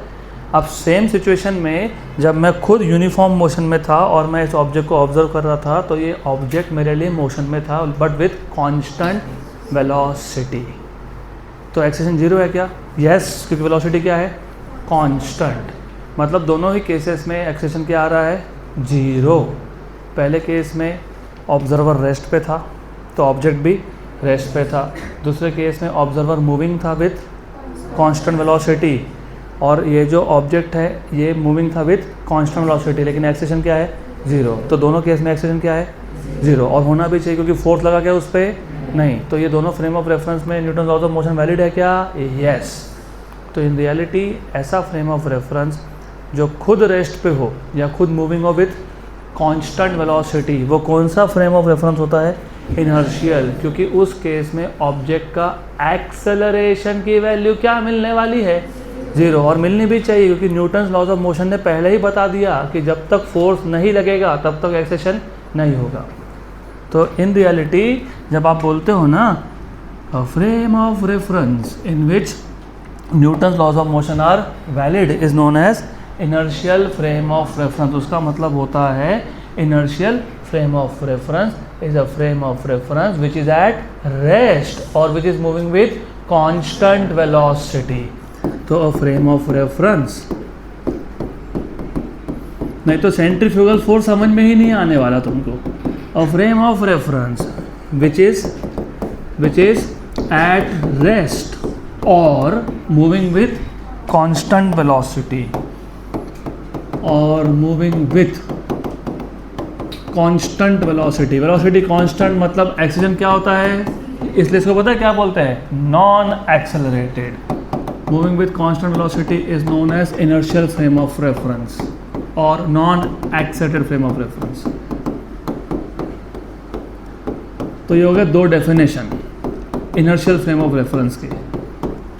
अब सेम सिचुएशन में जब मैं खुद यूनिफॉर्म मोशन में था और मैं इस ऑब्जेक्ट को ऑब्जर्व कर रहा था, तो ये ऑब्जेक्ट मेरे लिए मोशन में था, बट विथ कांस्टेंट वेलोसिटी। तो एक्सेशन 0 है क्या? यस, क्योंकि वेलोसिटी क्या है? कांस्टेंट। मतलब दोनों ही केसेस में एक्सेशन क्या आ रहा है? 0। पहले केस में ऑब्जर्वर रेस्ट पे था तो ऑब्जेक्ट भी रेस्ट पे था। दूसरे केस में ऑब्जर्वर मूविंग था विथ कांस्टेंट वेलोसिटी, और ये जो ऑब्जेक्ट है ये मूविंग था विथ कांस्टेंट वेलोसिटी, लेकिन एक्सेशन क्या है? 0। तो दोनों केस में एक्सेशन क्या है? 0। और होना भी चाहिए, क्योंकि फोर्स लगा क्या उस पर? नहीं। तो ये दोनों फ्रेम ऑफ रेफरेंस में Newton laws of motion valid है क्या? यस। तो इन रियलिटी ऐसा फ्रेम ऑफ रेफरेंस जो खुद रेस्ट पे हो या खुद मूविंग हो विथ कांस्टेंट वेलोसिटी, वो कौन सा फ्रेम ऑफ रेफरेंस होता है? इनर्शियल, क्योंकि उस केस में ऑब्जेक्ट का एक्सेलरेशन की वैल्यू क्या मिलने वाली है? 0। और मिलनी भी चाहिए, क्योंकि न्यूटन्स लॉज ऑफ मोशन ने पहले ही बता दिया कि जब तक फोर्स नहीं लगेगा तब तक एक्सेशन नहीं होगा। तो इन रियलिटी जब आप बोलते हो ना a frame of reference in which Newton's laws of motion are valid is known as inertial frame of reference, उसका मतलब होता है inertial frame of reference is a frame of reference which is at rest or which is moving with constant velocity. तो a frame of reference, नहीं तो centrifugal force समझ में ही नहीं आने वाला तुमको। a frame of reference which is at rest or moving with constant velocity or moving with constant velocity. Velocity constant मतलब एक्सेशन क्या होता है? इसलिए इसको पता है क्या बोलते हैं? Non accelerated. Moving with constant velocity is known as inertial frame of reference और non accelerated frame of reference. तो ये हो गया दो definition inertial frame of reference की,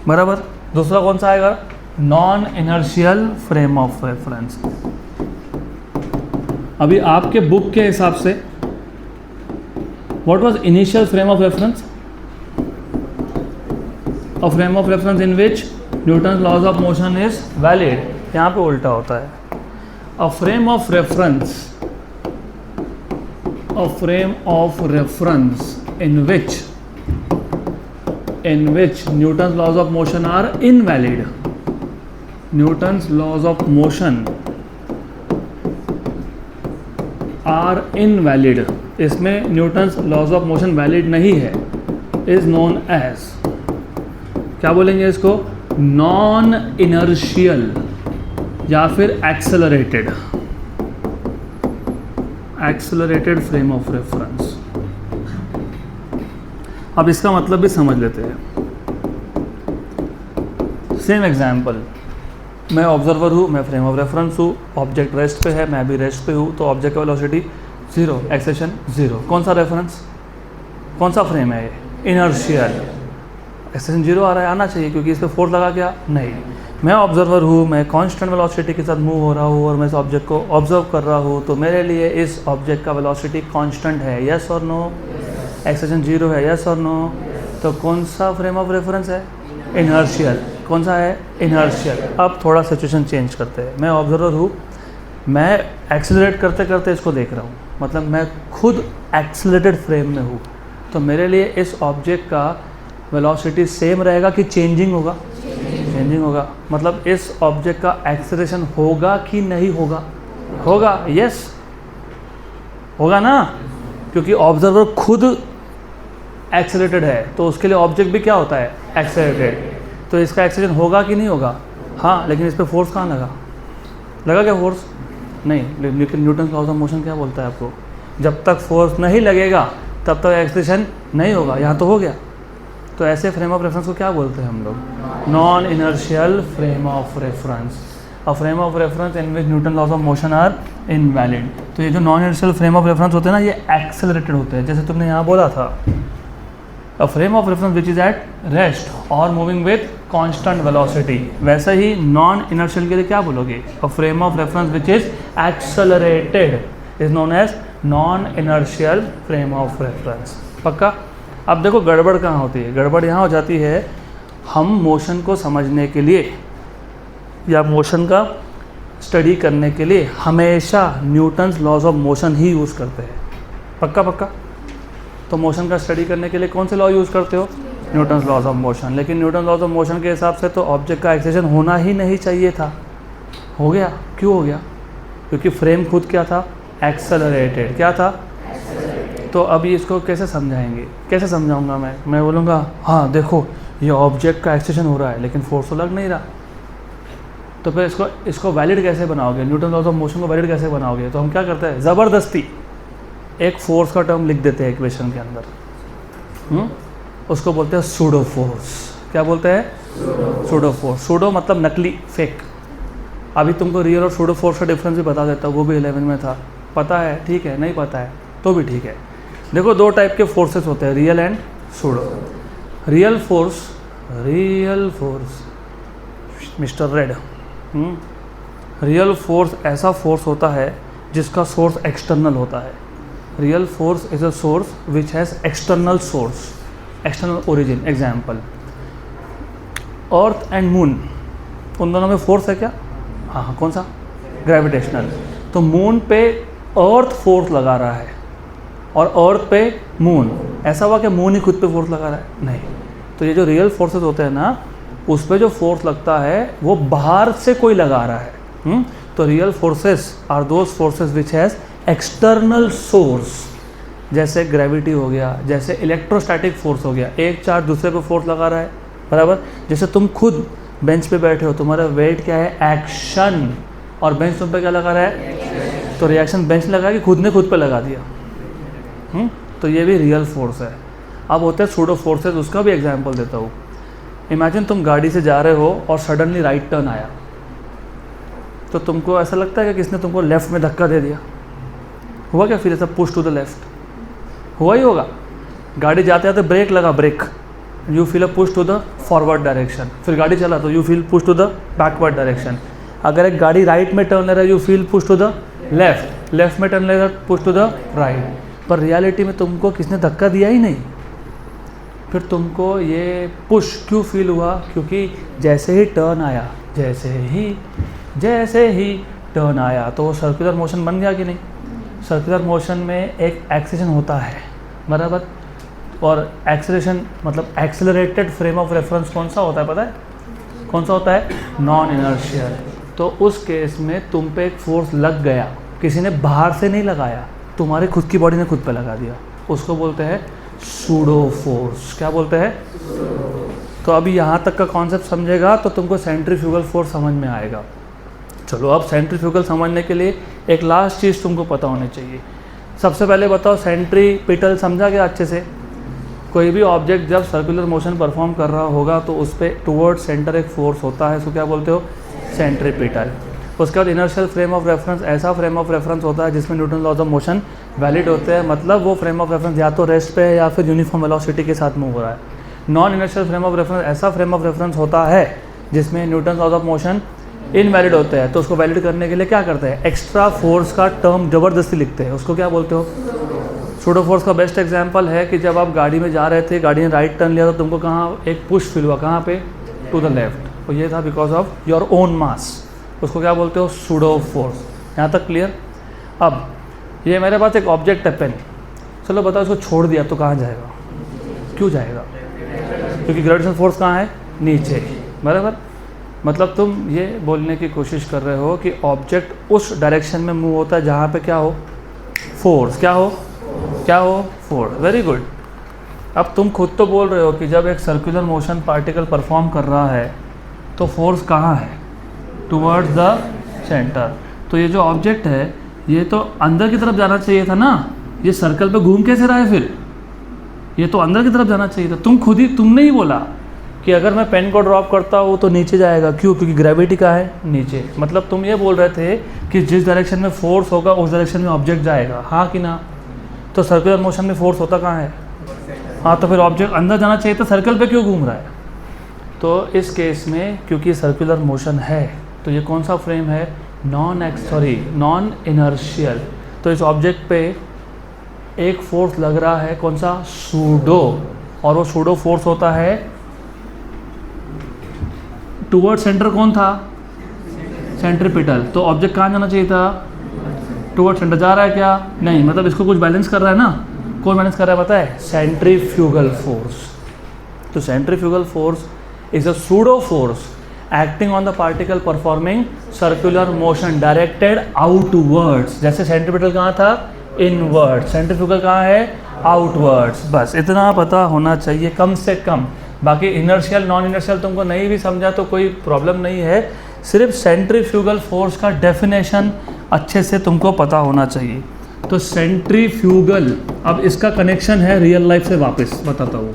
बराबर। दूसरा कौन सा आएगा? Non inertial frame of reference. अभी आपके बुक के हिसाब से what was initial frame of reference? A frame of reference in which Newton's laws of motion is valid. यहाँ पे उल्टा होता है। A frame of reference, a frame of reference in which Newton's laws of motion are invalid. Newton's laws of motion are invalid. इसमें Newton's laws of motion valid नहीं है, is known as, क्या बोलेंगे इसको? नॉन इनर्शियल या फिर accelerated frame of reference. अब इसका मतलब भी समझ लेते हैं। सेम एग्जांपल, मैं ऑब्जर्वर हूँ, मैं फ्रेम ऑफ रेफरेंस हूँ, ऑब्जेक्ट रेस्ट पे है, मैं भी रेस्ट पे हूँ, तो ऑब्जेक्ट का वेलोसिटी 0, एक्सेलेरेशन 0। कौन सा रेफरेंस, कौन सा फ्रेम है ये? इनर्शियल। एक्सेलेरेशन 0 आ रहा है, आना चाहिए क्योंकि इस पर फोर्स लगा क्या? नहीं। मैं ऑब्जर्वर हूँ, मैं कांस्टेंट वेलोसिटी के साथ मूव हो रहा हूँ और मैं इस ऑब्जेक्ट को ऑब्जर्व कर रहा हूँ, तो मेरे लिए इस ऑब्जेक्ट का वेलोसिटी कांस्टेंट है, यस और नो? एक्सेलेरेशन 0 है, यस और नो? तो कौन सा फ्रेम ऑफ रेफरेंस है? इनर्शियल। कौन सा है? इनर्शियल। अब थोड़ा सिचुएशन चेंज करते हैं। मैं ऑब्जर्वर हूँ, मैं एक्सेलरेट करते करते इसको देख रहा हूँ, मतलब मैं खुद एक्सेलरेटेड फ्रेम में हूँ, तो मेरे लिए इस ऑब्जेक्ट का वेलोसिटी सेम रहेगा कि चेंजिंग होगा? चेंजिंग होगा। मतलब इस ऑब्जेक्ट का एक्सेलरेशन होगा कि नहीं होगा? होगा, यस होगा ना, क्योंकि ऑब्जर्वर खुद एक्सेलरेटेड है, तो उसके लिए ऑब्जेक्ट भी क्या होता है? एक्सेलरेटेड। तो इसका एक्सेलरेशन होगा कि नहीं होगा? हाँ, लेकिन इस पर फोर्स कहाँ लगा? लगा क्या फोर्स? नहीं। लेकिन न्यूटन लॉज ऑफ मोशन क्या बोलता है आपको? जब तक फोर्स नहीं लगेगा तब तक एक्सेलरेशन नहीं होगा। यहाँ तो हो गया। तो ऐसे फ्रेम ऑफ रेफरेंस को क्या बोलते हैं हम लोग? Non inertial frame of reference. A frame of reference in which Newton laws of motion are invalid. तो ये जो non inertial frame of reference होते हैं ना, ये एक्सेलरेटेड होते हैं, जैसे तुमने यहाँ बोला था। A frame of reference which is at rest और मूविंग विथ कांस्टेंट वेलोसिटी। वैसे ही नॉन इनर्शियल के लिए क्या बोलोगे? A frame of reference which is accelerated is known as non inertial frame of reference. पक्का? अब देखो गड़बड़ कहाँ होती है? गड़बड़ यहाँ हो जाती है, हम मोशन को समझने के लिए या मोशन का स्टडी करने के लिए हमेशा न्यूटन्स लॉज ऑफ मोशन ही यूज़ करते हैं। पक्का पक्का? तो मोशन का स्टडी करने के लिए कौन से लॉ यूज़ करते हो? Newton's laws of motion. लेकिन न्यूटन लॉज ऑफ मोशन के हिसाब से तो ऑब्जेक्ट का एक्सेलरेशन होना ही नहीं चाहिए था। हो गया। क्यों हो गया? क्योंकि फ्रेम खुद क्या था? एक्सेलरेटेड। क्या था? तो अभी इसको कैसे समझाएंगे? कैसे समझाऊंगा मैं बोलूँगा हाँ देखो ये ऑब्जेक्ट का एक्सेलरेशन हो रहा है लेकिन फोर्स तो लग नहीं रहा, तो फिर इसको वैलिड कैसे बनाओगे? न्यूटन लॉज ऑफ मोशन को वैलिड कैसे बनाओगे? तो हम क्या करते हैं, ज़बरदस्ती एक फोर्स का टर्म लिख देते हैं इक्वेशन के अंदर। उसको बोलते हैं सूडो फोर्स। क्या बोलते हैं? Pseudo force. सूडो मतलब नकली, फेक। अभी तुमको रियल और सूडो फोर्स का डिफरेंस भी बता देता हूँ, वो भी 11 में था। पता है? ठीक है। नहीं पता है तो भी ठीक है। देखो दो टाइप के फोर्सेस होते हैं, real and pseudo. Real force mister red, real force ऐसा फोर्स होता है जिसका सोर्स एक्सटर्नल होता है। Real force is a source which has external source, external origin. Example, earth and moon, उन दोनों में फोर्स है क्या? हाँ। कौन सा? ग्रेविटेशनल। तो मून पे अर्थ फोर्स लगा रहा है और अर्थ पे मून। ऐसा हुआ कि मून ही खुद पे फोर्स लगा रहा है? नहीं। तो ये जो रियल फोर्सेस होते हैं ना, उस पे जो फोर्स लगता है वो बाहर से कोई लगा रहा है। तो real forces are those forces which has external source, जैसे ग्रेविटी हो गया, जैसे इलेक्ट्रोस्टैटिक फोर्स हो गया, एक चार्ज दूसरे पे फोर्स लगा रहा है, बराबर। जैसे तुम खुद बेंच पे बैठे हो, तुम्हारा वेट क्या है? एक्शन, और बेंच तुम पे क्या लगा रहा है? तो रिएक्शन बेंच लगा कि खुद ने खुद पे लगा दिया। तो ये भी रियल फोर्स है। अब होते हैं सूडो फोर्सेस, उसका भी एग्जांपल देता हूँ। इमेजिन तुम गाड़ी से जा रहे हो और सडनली राइट टर्न आया, तो तुमको ऐसा लगता है कि किसने तुमको लेफ़्ट में धक्का दे दिया? हुआ क्या? फिर ऐसा पुश टू द लेफ़्ट हुआ ही होगा। गाड़ी जाते जाते ब्रेक लगा, brake, you feel a push to the forward direction. फिर गाड़ी चला तो you feel push to the backward direction. अगर एक गाड़ी राइट में टर्न ले रहा है, you feel push to the left में टर्न लेगा पुश टू द राइट। पर रियलिटी में तुमको किसने धक्का दिया ही नहीं, फिर तुमको ये पुश क्यों फील हुआ? क्योंकि जैसे ही टर्न आया, जैसे ही टर्न आया तो वो सर्कुलर मोशन बन गया कि नहीं? सर्कुलर मोशन में एक एक्सेलेरेशन होता है, बराबर। और एक्सेलरेशन मतलब एक्सेलरेटेड फ्रेम ऑफ रेफरेंस कौन सा होता है पता है? कौन सा होता है? Non inertial. तो उस केस में तुम पे एक फोर्स लग गया, किसी ने बाहर से नहीं लगाया, तुम्हारे खुद की बॉडी ने खुद पे लगा दिया, उसको बोलते हैं सूडो फोर्स। क्या बोलते हैं? तो अभी यहाँ तक का कॉन्सेप्ट समझेगा तो तुमको सेंट्रीफ्यूगल फोर्स समझ में आएगा। चलो अब सेंट्रीफ्यूगल समझने के लिए एक लास्ट चीज़ तुमको पता होनी चाहिए। सबसे पहले बताओ, सेंट्रीपिटल समझा गया अच्छे से? कोई भी ऑब्जेक्ट जब सर्कुलर मोशन परफॉर्म कर रहा होगा तो उस पर टुवर्ड सेंटर एक फोर्स होता है, उसको क्या बोलते हो? सेंट्रीपिटल। उसके बाद इनर्शियल फ्रेम ऑफ रेफरेंस, ऐसा फ्रेम ऑफ रेफरेंस होता है जिसमें Newton laws of motion valid होते हैं, मतलब वो फ्रेम ऑफ रेफरेंस या तो रेस्ट पे है या फिर यूनिफॉर्म वेलोसिटी के साथ मूव हो रहा है। Non inertial frame of reference ऐसा फ्रेम ऑफ रेफरेंस होता है जिसमें Newton laws of motion invalid होते हैं, तो उसको वैलिड करने के लिए क्या करते हैं? एक्स्ट्रा फोर्स का टर्म ज़बरदस्ती लिखते हैं, उसको क्या बोलते हो? सूडो फोर्स का बेस्ट एग्जांपल है कि जब आप गाड़ी में जा रहे थे, गाड़ी ने राइट टर्न लिया तो तुमको कहाँ एक पुश फील हुआ? कहाँ पे? To the left. तो ये था because of your own mass, उसको क्या बोलते हो? Pseudo force. यहाँ तक क्लियर? अब ये मेरे पास एक ऑब्जेक्ट है पेन, चलो बताओ इसको छोड़ दिया तो कहाँ जाएगा? क्यों जाएगा? क्योंकि ग्रेविटेशन फोर्स कहाँ है? नीचे, बराबर। मतलब तुम ये बोलने की कोशिश कर रहे हो कि ऑब्जेक्ट उस डायरेक्शन में मूव होता है जहाँ पे क्या हो? फोर्स। क्या हो? फोर्स। Very good. अब तुम खुद तो बोल रहे हो कि जब एक सर्कुलर मोशन पार्टिकल परफॉर्म कर रहा है तो फोर्स कहाँ है? Towards the centre. तो ये जो ऑब्जेक्ट है ये तो अंदर की तरफ जाना चाहिए था ना, ये सर्कल पे घूम कैसे रहा है? फिर ये तो अंदर की तरफ जाना चाहिए था। तुमने ही बोला कि अगर मैं पेन को ड्रॉप करता हूँ तो नीचे जाएगा। क्यों? क्योंकि ग्रेविटी का है नीचे। मतलब तुम ये बोल रहे थे कि जिस डायरेक्शन में फोर्स होगा उस डायरेक्शन में ऑब्जेक्ट जाएगा, हाँ कि ना? तो सर्कुलर मोशन में फोर्स होता कहाँ है? हाँ, तो फिर ऑब्जेक्ट अंदर जाना चाहिए तो सर्कल पे क्यों घूम रहा है? तो इस केस में क्योंकि सर्कुलर मोशन है तो ये कौन सा फ्रेम है? Non inertial. तो इस ऑब्जेक्ट पे एक फोर्स लग रहा है, कौन सा? सूडो। और वो सूडो फोर्स होता है टुवर्ड सेंटर। कौन था? सेंट्रीपिटल। तो ऑब्जेक्ट कहाँ जाना चाहिए था? Toward centre. जा रहा है क्या? नहीं। मतलब इसको कुछ बैलेंस कर रहा है ना। कौन बैलेंस कर रहा है पता है? Centrifugal force. तो centrifugal force is a pseudo force acting on the particle performing circular motion directed outwards. जैसे सेंट्रीपिटल कहाँ था? इनवर्ड। सेंट्रीफ्यूगल कहाँ है? आउटवर्ड्स। बस इतना पता होना चाहिए कम से कम। बाकी इनर्शियल नॉन इनर्शियल तुमको नहीं भी समझा तो कोई प्रॉब्लम नहीं है, सिर्फ सेंट्रीफ्यूगल फोर्स का डेफिनेशन अच्छे से तुमको पता होना चाहिए। तो सेंट्रीफ्यूगल, अब इसका कनेक्शन है रियल लाइफ से, वापस बताता हूँ।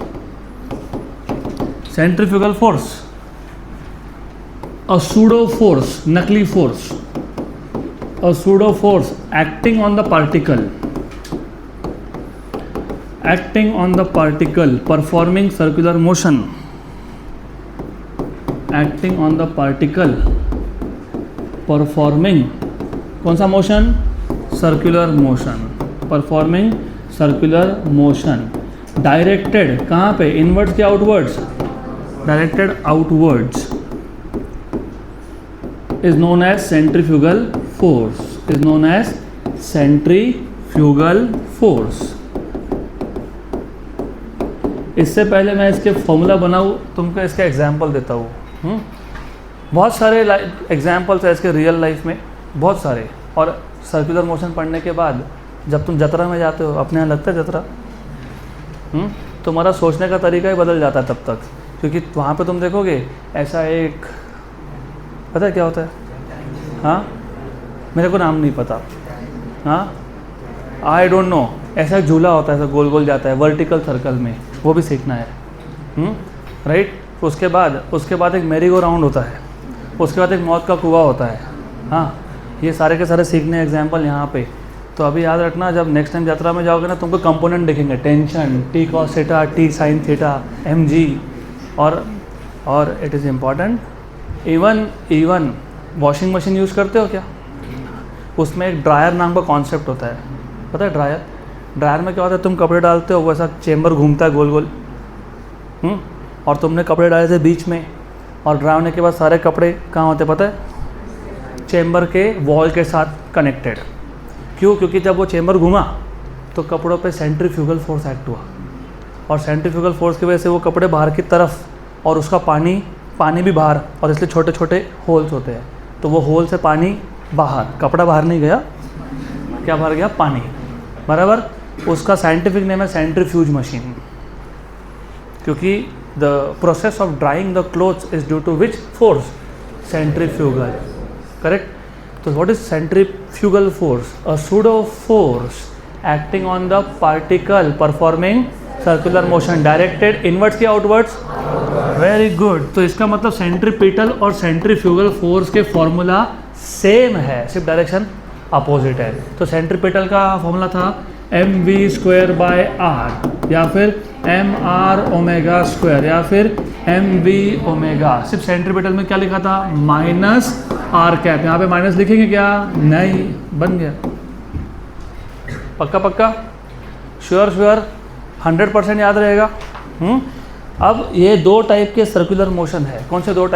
Centrifugal force a pseudo force, नकली force, a pseudo force acting on the particle, acting on the particle performing circular motion, acting on the particle performing कौन सा motion? Circular motion. Performing circular motion directed कहाँ पे? Inwards या outwards? Directed outwards is known as centrifugal force, is known as centrifugal force। इससे पहले मैं इसके formula बनाऊँ तुमको इसका एग्जाम्पल देता हूँ। बहुत सारे एग्जाम्पल्स है इसके रियल लाइफ में, बहुत सारे। और सर्कुलर मोशन पढ़ने के बाद जब तुम जतरा में जाते हो, अपने यहाँ लगता है जतरा, तुम्हारा सोचने का तरीका ही बदल जाता है तब तक। क्योंकि वहाँ पे तुम देखोगे ऐसा एक, पता है क्या होता है? हाँ, मेरे को नाम नहीं पता। हाँ, आई डोंट नो। ऐसा एक झूला होता है, ऐसा गोल गोल जाता है वर्टिकल सर्कल में, वो भी सीखना है। राइट। उसके बाद एक मैरी गो राउंड होता है, उसके बाद एक मौत का कुआं होता है। हाँ, ये सारे के सारे सीखने एग्जाम्पल यहाँ पे। तो अभी याद रखना, जब नेक्स्ट टाइम यात्रा में जाओगे ना तुमको कंपोनेंट दिखेंगे, tension, T cos theta, T sine theta, M G. और it is important, even washing machine use करते हो क्या? उसमें एक ड्रायर नाम का कॉन्सेप्ट होता है, पता है ड्रायर? ड्रायर में क्या होता है, तुम कपड़े डालते हो, वैसा चेम्बर घूमता है गोल गोल, और तुमने कपड़े डाले थे बीच में, और ड्राई होने के बाद सारे कपड़े कहाँ होते पता है? चेम्बर के वॉल के साथ कनेक्टेड। क्यों? क्योंकि जब वो चेम्बर घूमा तो कपड़ों पे सेंट्रीफ्यूगल फोर्स एक्ट हुआ, और सेंट्रीफ्यूगल फोर्स की वजह से वो कपड़े बाहर की तरफ, और उसका पानी भी बाहर, और इसलिए छोटे छोटे होल्स होते हैं, तो वो होल से पानी बाहर, कपड़ा बाहर नहीं गया, क्या बाहर गया? पानी, बराबर। उसका साइंटिफिक नेम है सेंट्रीफ्यूज मशीन, क्योंकि the process of drying the clothes is due to which force? Centrifugal, correct. तो what is centrifugal force? A pseudo force acting on the particle performing circular motion directed inwards या outwards? Very good. तो इसका मतलब centripetal और centrifugal force के formula same है, सिर्फ direction opposite है। तो सेंट्रीपिटल का फॉर्मूला था mv²/r, या फिर mr⍵², या फिर mv⍵। सिर्फ सेंट्रीपिटल में क्या लिखा था? -r। यहाँ पे माइनस लिखेंगे क्या? नहीं, बन गया। पक्का पक्का, श्योर 100% याद रहेगा। अब ये दो टाइप के सर्कुलर मोशन है। कौन से दो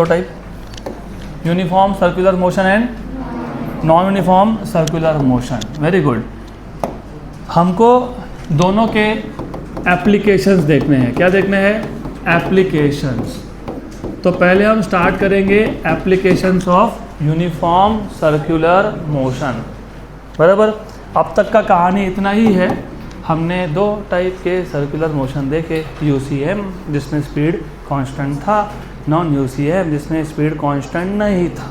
type? Uniform circular motion and non uniform circular motion. Very good. हमको दोनों के एप्लीकेशंस देखने हैं। क्या देखने हैं? एप्लीकेशंस। तो पहले हम स्टार्ट करेंगे applications of uniform circular motion, बराबर। अब तक का कहानी इतना ही है। हमने दो टाइप के सर्कुलर मोशन देखे, यूसीएम जिसमें स्पीड कांस्टेंट था, नॉन यूसीएम जिसमें स्पीड कांस्टेंट नहीं था।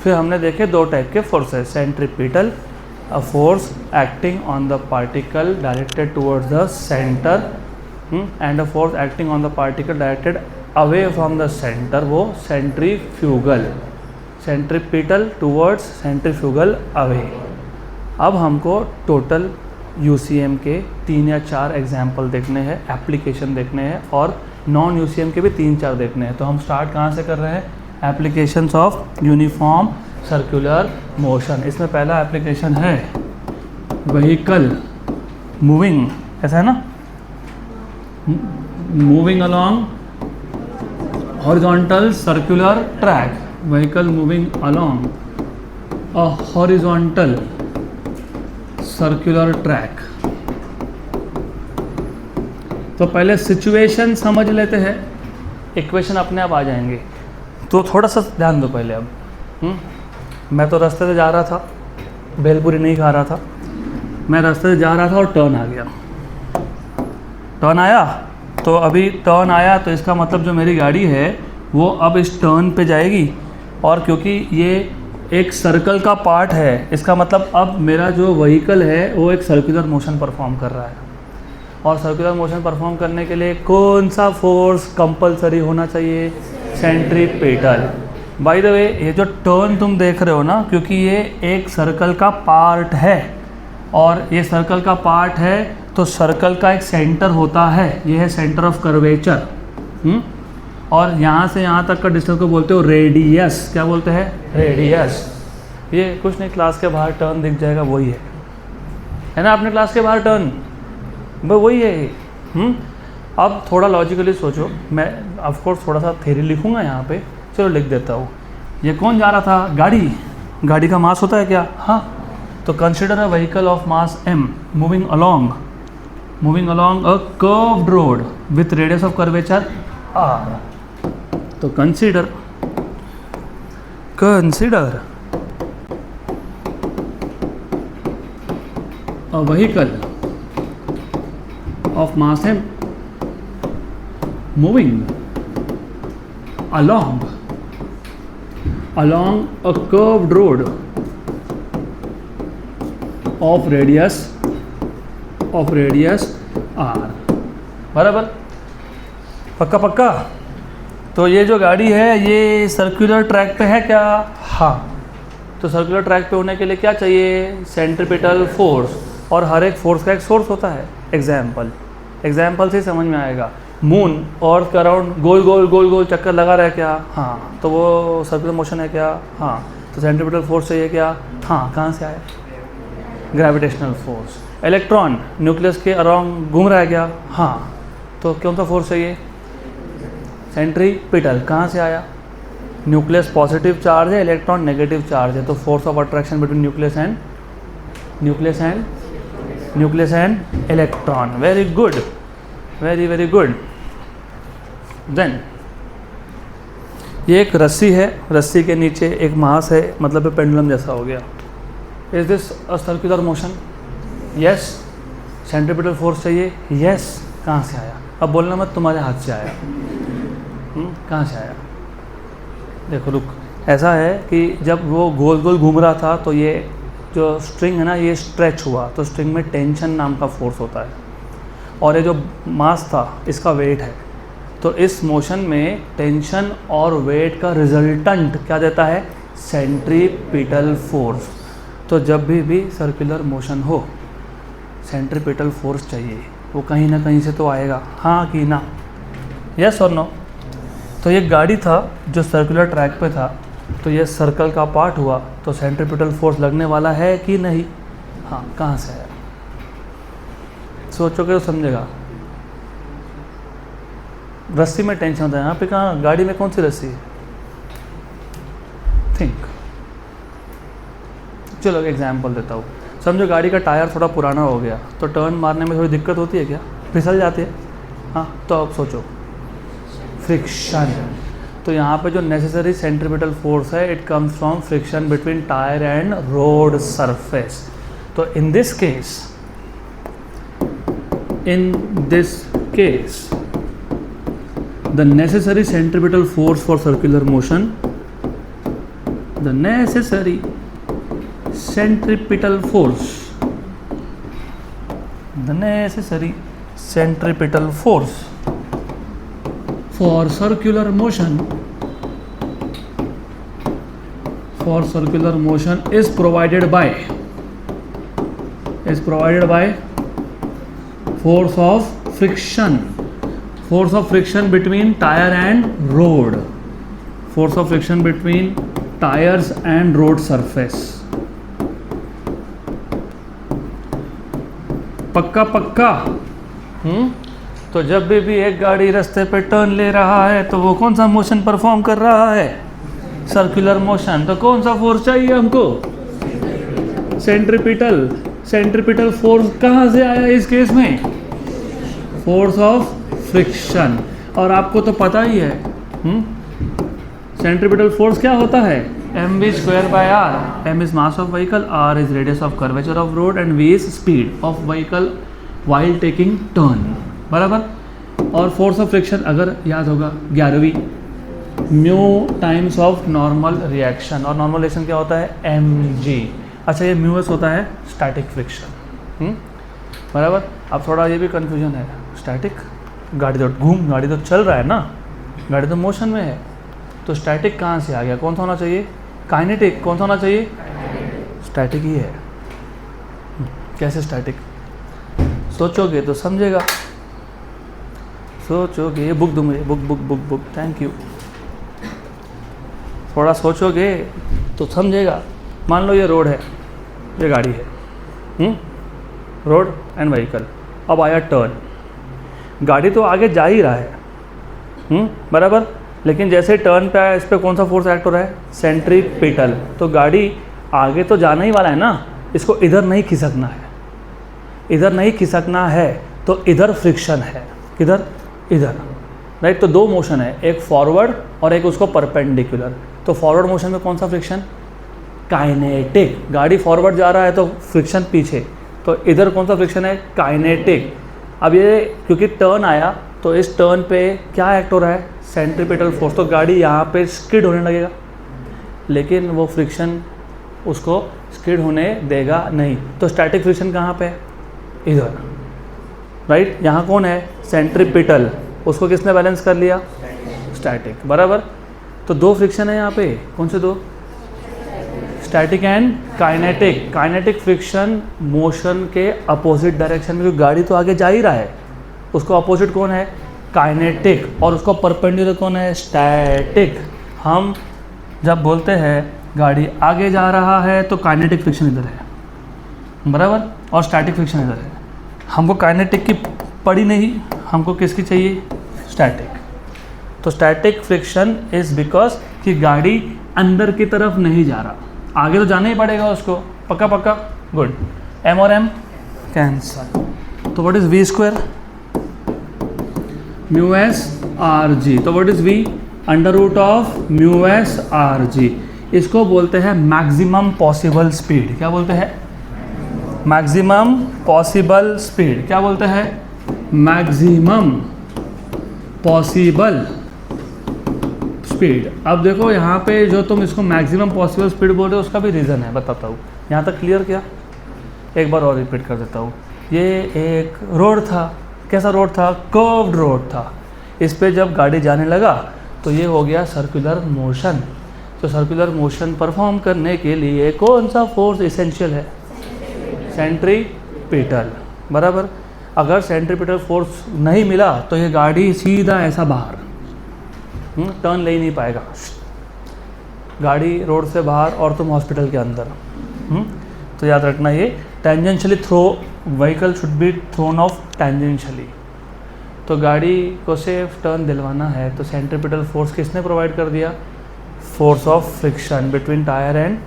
फिर हमने देखे दो टाइप के forces, centripetal, a force acting on the particle directed towards the centre, and a force acting on the particle directed away from the centre, वो centrifugal. Centripetal towards, centrifugal away. अब हमको टोटल यूसीएम के 3 या 4 example देखने हैं, application देखने हैं, और नॉन यूसीएम के भी 3-4 देखने हैं। तो हम स्टार्ट कहाँ से कर रहे हैं? Applications of uniform circular motion. इसमें पहला एप्लीकेशन है व्हीकल मूविंग, ऐसा है ना, moving along horizontal circular track. Vehicle moving along a horizontal circular track. तो पहले सिचुएशन समझ लेते हैं, इक्वेशन अपने आप आ जाएंगे। तो थोड़ा सा ध्यान दो पहले। अब मैं तो रास्ते से जा रहा था, भेलपुरी नहीं खा रहा था, मैं रास्ते से जा रहा था और टर्न आ गया। टर्न आया, तो अभी टर्न आया तो इसका मतलब जो मेरी गाड़ी है वो अब इस टर्न पे जाएगी, और क्योंकि ये एक सर्कल का पार्ट है, इसका मतलब अब मेरा जो व्हीकल है वो एक सर्कुलर मोशन परफॉर्म कर रहा है। और सर्कुलर मोशन परफॉर्म करने के लिए कौन सा फोर्स कंपलसरी होना चाहिए? सेंट्रीपिटल। बाय द वे, ये जो टर्न तुम देख रहे हो ना, क्योंकि ये एक सर्कल का पार्ट है, और ये सर्कल का पार्ट है तो सर्कल का एक सेंटर होता है, ये है सेंटर ऑफ कर्वेचर। और यहाँ से यहाँ तक का डिस्टेंस को बोलते हो रेडियस। क्या बोलते हैं? रेडियस। ये कुछ नहीं, क्लास के बाहर टर्न दिख जाएगा, वही है ना, अपने क्लास के बाहर टर्न, वही है। अब थोड़ा लॉजिकली सोचो, मैं ऑफ कोर्स थोड़ा सा थ्योरी लिखूंगा यहाँ पे, चलो लिख देता हूँ। ये कौन जा रहा था? गाड़ी का मास होता है क्या? हाँ। तो consider a vehicle of mass m moving along a curved road with radius of curvature r। तो consider a vehicle of mass m moving along a curved road of radius r। बराबर, पक्का। तो ये जो गाड़ी है ये सर्कुलर ट्रैक पे है क्या? हाँ। तो सर्कुलर ट्रैक पे होने के लिए क्या चाहिए? सेंट्रीपिटल फोर्स, और हर एक फोर्स का एक सोर्स होता है। एग्जाम्पल से समझ में आएगा। मून अर्थ के अराउंड गोल गोल चक्कर लगा रहा है क्या? हाँ। तो वो सर्कुलर मोशन है क्या? हाँ। तो सेंट्रीपिटल फोर्स चाहिए क्या? हाँ, कहाँ से आया? Gravitational force. इलेक्ट्रॉन न्यूक्लियस के अराउंड घूम रहा है क्या? हाँ, तो कौन सा फोर्स चाहिए? सेंट्रीपिटल। कहाँ से आया? न्यूक्लियस पॉजिटिव चार्ज है, इलेक्ट्रॉन नेगेटिव चार्ज है, तो force of attraction between nucleus and electron. Very good, very good. Then ये एक रस्सी है, रस्सी के नीचे एक मास है, मतलब ये पेंडुलम जैसा हो गया। Is this a circular motion? Yes. Centripetal force चाहिए? यस। कहाँ से आया? अब बोलना मत तुम्हारे हाथ से आया। कहाँ से आया? देखो रुक, ऐसा है कि जब वो गोल गोल घूम रहा था तो ये जो स्ट्रिंग है ना, ये स्ट्रेच हुआ, तो स्ट्रिंग में टेंशन नाम का फोर्स होता है, और ये जो मास था इसका वेट है। तो इस मोशन में टेंशन और वेट का रिजल्टेंट क्या देता है? Centripetal force. तो जब भी सर्कुलर मोशन हो, सेंट्रीपिटल फोर्स चाहिए, वो कहीं ना कहीं से तो आएगा, हाँ कि ना? यस और नो? तो ये गाड़ी था जो सर्कुलर ट्रैक पे था, तो ये सर्कल का पार्ट हुआ, तो सेंट्रीपिटल फोर्स लगने वाला है कि नहीं? हाँ, कहाँ से है? सोचोगे तो समझेगा। रस्सी में टेंशन होता है, यहाँ पे कहाँ? गाड़ी में कौन सी रस्सी है? थिंक। चलो एग्जाम्पल देता हूँ। समझो गाड़ी का टायर थोड़ा पुराना हो गया, तो टर्न मारने में थोड़ी दिक्कत होती है क्या? फिसल जाती है। हाँ, तो अब सोचो, फ्रिक्शन। तो यहाँ पे जो नेसेसरी सेंट्रीपिटल फोर्स है, it comes from friction between tyre and road surface. तो in this case the necessary centripetal force for circular motion, the necessary centripetal force for circular motion is provided by force of friction between tire and road, force of friction between tires and road surface। पक्का? तो जब भी एक गाड़ी रास्ते पे turn ले रहा है तो वो कौन सा मोशन परफॉर्म कर रहा है? Circular motion. तो कौन सा फोर्स चाहिए हमको? सेंट्रीपिटल फोर्स कहाँ से आया इस केस में? Force of friction. और आपको तो पता ही है सेंट्रीपिटल फोर्स क्या होता है? mv²/r। m is mass of vehicle, r is radius of curvature of road and v is speed of vehicle while taking turn। बराबर। और फोर्स ऑफ फ्रिक्शन अगर याद होगा 11वीं, mu times of normal reaction, और नॉर्मल रिएक्शन क्या होता है? mg। अच्छा, ये म्यू एस होता है स्टैटिक फ्रिक्शन। बराबर। अब थोड़ा ये भी कन्फ्यूजन है, स्टैटिक गाड़ी तो चल रहा है ना, गाड़ी तो मोशन में है, तो स्टैटिक कहाँ से आ गया? कौन सा होना चाहिए? काइनेटिक। कौन सा होना चाहिए? स्टैटिक ही है। कैसे स्टैटिक? सोचोगे तो समझेगा, सोचोगे। बुक दूँ मुझे? बुक। Thank you. थोड़ा सोचोगे तो समझेगा। मान लो ये रोड है, ये गाड़ी है, रोड एंड व्हीकल। अब आया टर्न, गाड़ी तो आगे जा ही रहा है, बराबर। लेकिन जैसे टर्न पे आया, इस पर कौन सा फोर्स एक्ट हो रहा है? सेंट्रीपिटल। तो गाड़ी आगे तो जाना ही वाला है ना, इसको इधर नहीं खिसकना है, तो इधर फ्रिक्शन है। किधर? इधर, राइट। तो दो मोशन है, एक फॉरवर्ड और एक उसको परपेंडिकुलर। तो फॉरवर्ड मोशन में कौन सा फ्रिक्शन? काइनेटिक। गाड़ी फॉरवर्ड जा रहा है तो फ्रिक्शन पीछे, तो इधर कौन सा फ्रिक्शन है? काइनेटिक। अब ये क्योंकि टर्न आया, तो इस टर्न पे क्या एक्ट हो रहा है? Centripetal force. तो गाड़ी यहाँ पे स्किड होने लगेगा, लेकिन वो फ्रिक्शन उसको स्किड होने देगा नहीं। तो स्टैटिक फ्रिक्शन कहाँ पे है? इधर, राइट। यहाँ कौन है? सेंट्रीपिटल। उसको किसने बैलेंस कर लिया? स्टैटिक। बराबर। तो दो फ्रिक्शन है यहाँ पे, कौन से दो? Static and kinetic. Kinetic friction motion के अपोजिट डायरेक्शन में, क्योंकि गाड़ी तो आगे जा ही रहा है, उसको अपोजिट कौन है? काइनेटिक। और उसको परपेंडिकुलर कौन है? स्टैटिक। हम जब बोलते हैं गाड़ी आगे जा रहा है तो काइनेटिक फ्रिक्शन इधर है, बराबर, और स्टैटिक फ्रिक्शन इधर है। हमको काइनेटिक की पड़ी नहीं, हमको किसकी चाहिए, स्टैटिक। तो स्टैटिक फ्रिक्शन इज़ बिकॉज कि गाड़ी अंदर की तरफ नहीं जा रहा, आगे तो जाना ही पड़ेगा उसको, पक्का पक्का, गुड। एम और एम कैंसल, तो what is V square, mu S R G. तो what is V, under root of mu S R G. इसको बोलते हैं मैक्सिमम पॉसिबल स्पीड। क्या बोलते हैं, मैक्सिमम पॉसिबल स्पीड। क्या बोलते हैं, मैक्सिमम पॉसिबल स्पीड। अब देखो यहाँ पे जो तुम इसको मैक्सिमम पॉसिबल स्पीड बोल रहे हो उसका भी रीज़न है, बताता हूँ। यहाँ तक क्लियर किया, एक बार और रिपीट कर देता हूँ। ये एक रोड था, कैसा रोड था, कर्व्ड रोड था। इस पे जब गाड़ी जाने लगा तो ये हो गया सर्कुलर मोशन। तो सर्कुलर मोशन परफॉर्म करने के लिए कौन सा फोर्स इसेंशियल है, सेंट्रीपिटल, बराबर। अगर सेंट्रीपिटल फोर्स नहीं मिला तो ये गाड़ी सीधा ऐसा बाहर टर्न ले ही नहीं पाएगा, गाड़ी रोड से बाहर और तुम हॉस्पिटल के अंदर। तो याद रखना ये tangentially throw, vehicle should be thrown off tangentially. तो गाड़ी को सेफ टर्न दिलवाना है तो सेंट्रीपिटल फोर्स किसने प्रोवाइड कर दिया, force of friction between tyre and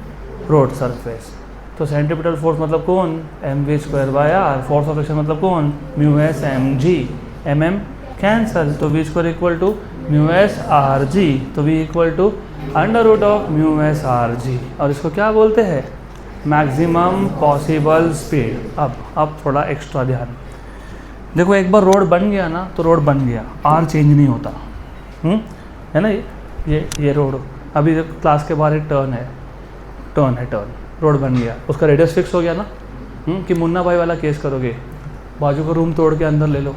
road surface. तो सेंट्रीपिटल फोर्स मतलब कौन, M V square by R. Force of friction मतलब कौन, mu S M G. M M cancel, तो we square equal to mu S R G. तो V equal to under root of mu S R जी। और इसको क्या बोलते हैं, maximum possible speed. अब थोड़ा एक्स्ट्रा ध्यान देखो, एक बार रोड बन गया ना तो रोड बन गया, आर चेंज नहीं होता, है ना। ये रोड अभी क्लास के बाहर एक टर्न है, रोड बन गया, उसका रेडियस फिक्स हो गया ना। कि मुन्ना भाई वाला केस करोगे, बाजू का रूम तोड़ के अंदर ले लो,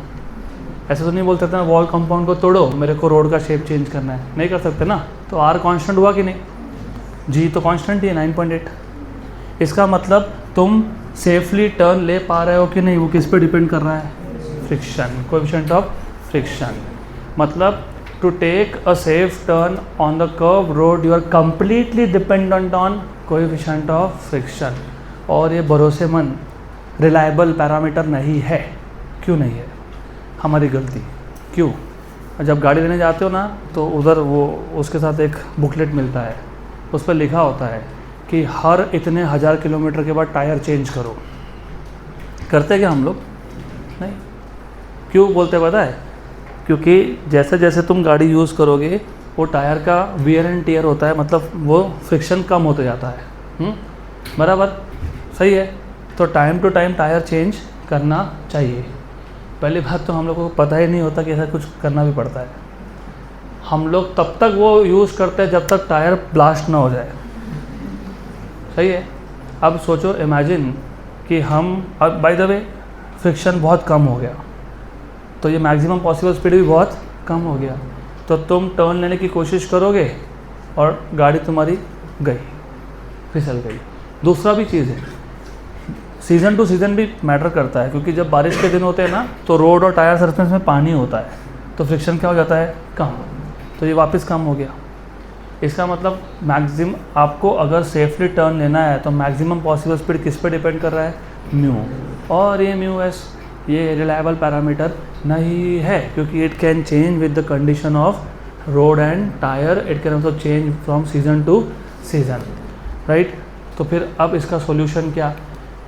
ऐसा तो नहीं बोल सकते ना, वॉल कंपाउंड को तोड़ो, मेरे को रोड का शेप चेंज करना है, नहीं कर सकते ना। तो आर कांस्टेंट हुआ कि नहीं, जी तो कांस्टेंट ही है 9.8। इसका मतलब तुम सेफली टर्न ले पा रहे हो कि नहीं, वो किस पे डिपेंड कर रहा है, फ्रिक्शन, कोएफिशिएंट ऑफ फ्रिक्शन। मतलब to take a safe turn on the curve road you are completely dependent on coefficient of friction. और ये भरोसेमंद रिलायबल पैरामीटर नहीं है। क्यों नहीं है, हमारी गलती। क्यों, जब गाड़ी लेने जाते हो ना तो उधर वो उसके साथ एक बुकलेट मिलता है, उस पर लिखा होता है कि हर इतने 1000 किलोमीटर के बाद टायर चेंज करो। करते क्या हम लोग, नहीं। क्यों बोलते पता है, क्योंकि जैसे जैसे तुम गाड़ी यूज़ करोगे वो टायर का वियर एंड टियर होता है, मतलब वो फ्रिक्शन कम होते जाता है। बराबर, सही है। तो time to time tyre change करना चाहिए। पहली बात तो हम लोगों को पता ही नहीं होता कि ऐसा कुछ करना भी पड़ता है। हम लोग तब तक वो यूज़ करते हैं जब तक टायर ब्लास्ट ना हो जाए, सही है। अब सोचो, इमेजिन कि हम, अब बाय द वे फ्रिक्शन बहुत कम हो गया तो ये मैक्सिमम पॉसिबल स्पीड भी बहुत कम हो गया, तो तुम टर्न लेने की कोशिश करोगे और गाड़ी तुम्हारी गई, फिसल गई। दूसरा भी चीज़ है, सीज़न टू सीज़न भी मैटर करता है, क्योंकि जब बारिश के दिन होते हैं ना तो रोड और टायर सरफेस में पानी होता है, तो फ्रिक्शन क्या हो जाता है, कम, तो ये वापस कम हो गया। इसका मतलब मैक्सिमम आपको अगर सेफली टर्न लेना है तो मैक्सिमम पॉसिबल स्पीड किस पे डिपेंड कर रहा है, म्यू। और ये म्यू एस ये रिलायबल पैरामीटर नहीं है, क्योंकि it can change with the condition of road and tyre, it can also change from season two season, right. तो फिर अब इसका सॉल्यूशन क्या,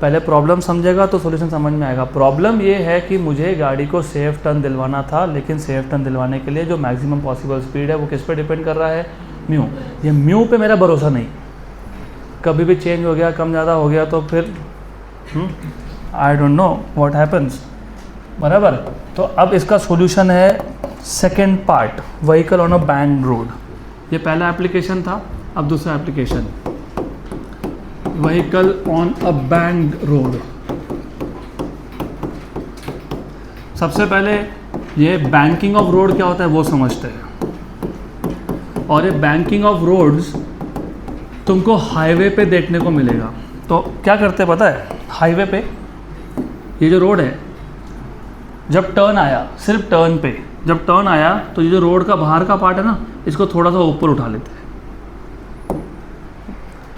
पहले प्रॉब्लम समझेगा तो सॉल्यूशन समझ में आएगा। प्रॉब्लम ये है कि मुझे गाड़ी को सेफ टर्न दिलवाना था, लेकिन सेफ टर्न दिलवाने के लिए जो मैक्सिमम पॉसिबल स्पीड है वो किस पे डिपेंड कर रहा है, म्यू। ये म्यू पे मेरा भरोसा नहीं, कभी भी चेंज हो गया, कम ज़्यादा हो गया तो फिर I don't know what happens, बराबर। तो अब इसका सॉल्यूशन है second part, vehicle on a banked road. ये पहला एप्लीकेशन था, अब दूसरा application, vehicle on a banked road. सबसे पहले ये बैंकिंग ऑफ रोड क्या होता है वो समझते हैं। और ये बैंकिंग ऑफ रोड्स तुमको हाईवे पे देखने को मिलेगा। तो क्या करते हैं पता है, हाईवे पे ये जो रोड है, जब टर्न आया, सिर्फ टर्न पे जब टर्न आया तो ये जो रोड का बाहर का पार्ट है ना, इसको थोड़ा सा ऊपर उठा लेते हैं,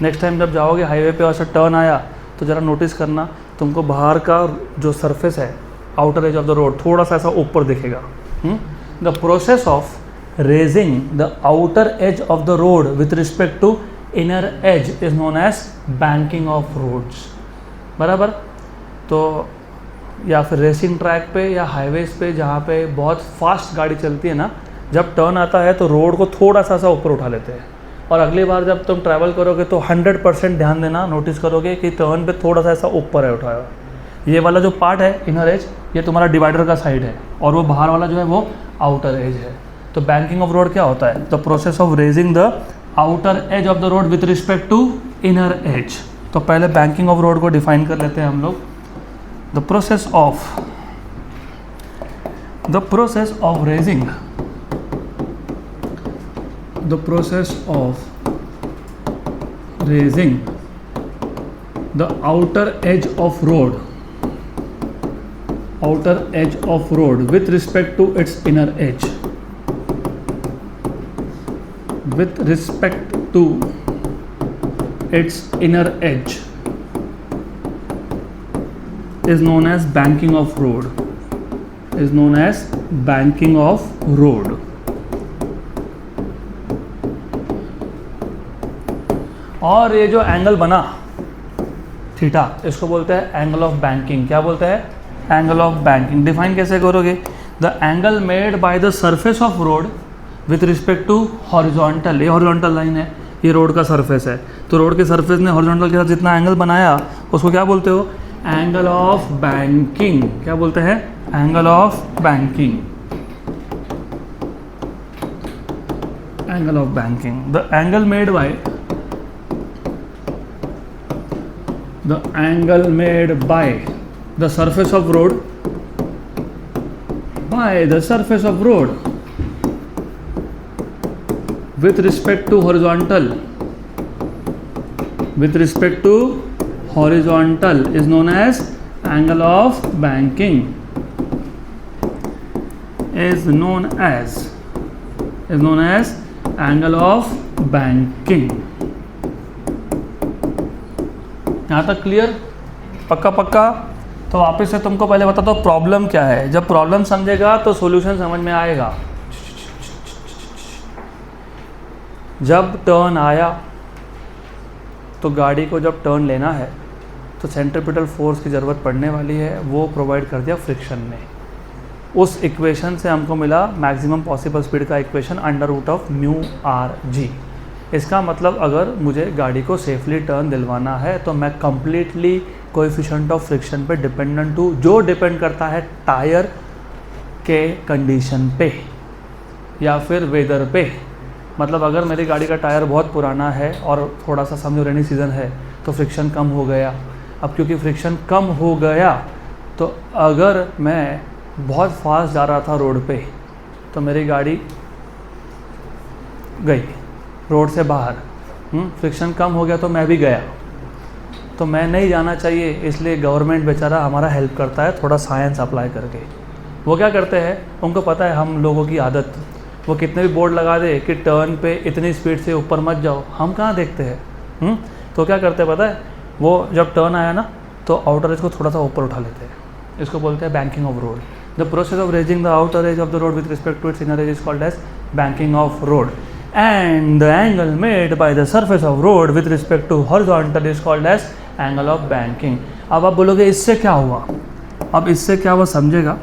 नेक्स्ट टाइम जब जाओगे हाईवे पे और से टर्न आया तो ज़रा नोटिस करना, तुमको बाहर का जो सरफेस है, outer edge of the road, थोड़ा सा ऐसा ऊपर दिखेगा। The process of raising the outer edge of the road with respect to inner edge is known as banking of roads. बराबर। तो या फिर रेसिंग ट्रैक पे या हाईवेज पे जहाँ पे बहुत फास्ट गाड़ी चलती है ना, जब टर्न आता है तो रोड को थोड़ा सा ऊपर उठा लेते हैं, और अगली बार जब तुम ट्रैवल करोगे तो 100% ध्यान देना, नोटिस करोगे कि टर्न पे थोड़ा सा ऐसा ऊपर है उठाया। ये वाला जो पार्ट है इनर एज, ये तुम्हारा डिवाइडर का साइड है, और वो बाहर वाला जो है वो आउटर एज है। तो बैंकिंग ऑफ रोड क्या होता है? The process of raising the outer edge of the road with respect to inner edge. तो पहले बैंकिंग ऑफ रोड को डिफाइन कर लेते हैं हम लोग। The process of raising the outer edge of road with respect to its inner edge, is known as banking of road. और ये जो एंगल बना थीटा, इसको बोलते हैं एंगल ऑफ बैंकिंग। क्या बोलते हैं? Angle of banking. डिफाइन कैसे करोगे? The angle made by the surface of road with respect to horizontal. ये हॉरिजॉन्टल लाइन है, ये रोड का सरफेस है, तो रोड के सरफेस ने हॉरिजॉन्टल के साथ जितना एंगल बनाया उसको क्या बोलते हो? Angle of banking. क्या बोलते हैं? Angle of banking. Angle of banking. The angle made by the surface of road with respect to horizontal is known as angle of banking. Is known as angle of banking. यहाँ तक clear? पक्का? तो वापस से तुमको पहले बता दो प्रॉब्लम क्या है। जब प्रॉब्लम समझेगा तो सॉल्यूशन समझ में आएगा। जब टर्न आया तो गाड़ी को जब टर्न लेना है तो सेंट्रीपिटल फोर्स की ज़रूरत पड़ने वाली है, वो प्रोवाइड कर दिया फ्रिक्शन ने। उस इक्वेशन से हमको मिला मैक्सिमम पॉसिबल स्पीड का इक्वेशन √μ/g। इसका मतलब अगर मुझे गाड़ी को सेफली टर्न दिलवाना है तो मैं कम्प्लीटली कोएफिशिएंट ऑफ फ्रिक्शन पे डिपेंडेंट हूँ, जो डिपेंड करता है टायर के कंडीशन पे या फिर वेदर पे। मतलब अगर मेरी गाड़ी का टायर बहुत पुराना है और थोड़ा सा समझो रेनी सीज़न है तो फ्रिक्शन कम हो गया। अब क्योंकि फ्रिक्शन कम हो गया तो अगर मैं बहुत फास्ट जा रहा था रोड पे तो मेरी गाड़ी गई रोड से बाहर, फ्रिक्शन कम हो गया तो मैं भी गया। तो मैं नहीं जाना चाहिए, इसलिए गवर्नमेंट बेचारा हमारा हेल्प करता है थोड़ा साइंस अप्लाई करके। वो क्या करते हैं, उनको पता है हम लोगों की आदत, वो कितने भी बोर्ड लगा दे कि टर्न पे इतनी स्पीड से ऊपर मत जाओ, हम कहाँ देखते हैं। तो क्या करते हैं पता है, वो जब टर्न आया ना तो आउटर एज को थोड़ा सा ऊपर उठा लेते हैं। इसको बोलते हैं banking of road. The process of raising the outer edge of the road with respect to its inner edge is called as banking of road. And the angle made by the surface of road with respect to horizontal is called as angle of banking। अब आप बोलोगे इससे क्या हुआ? अब इससे क्या वो समझेगा,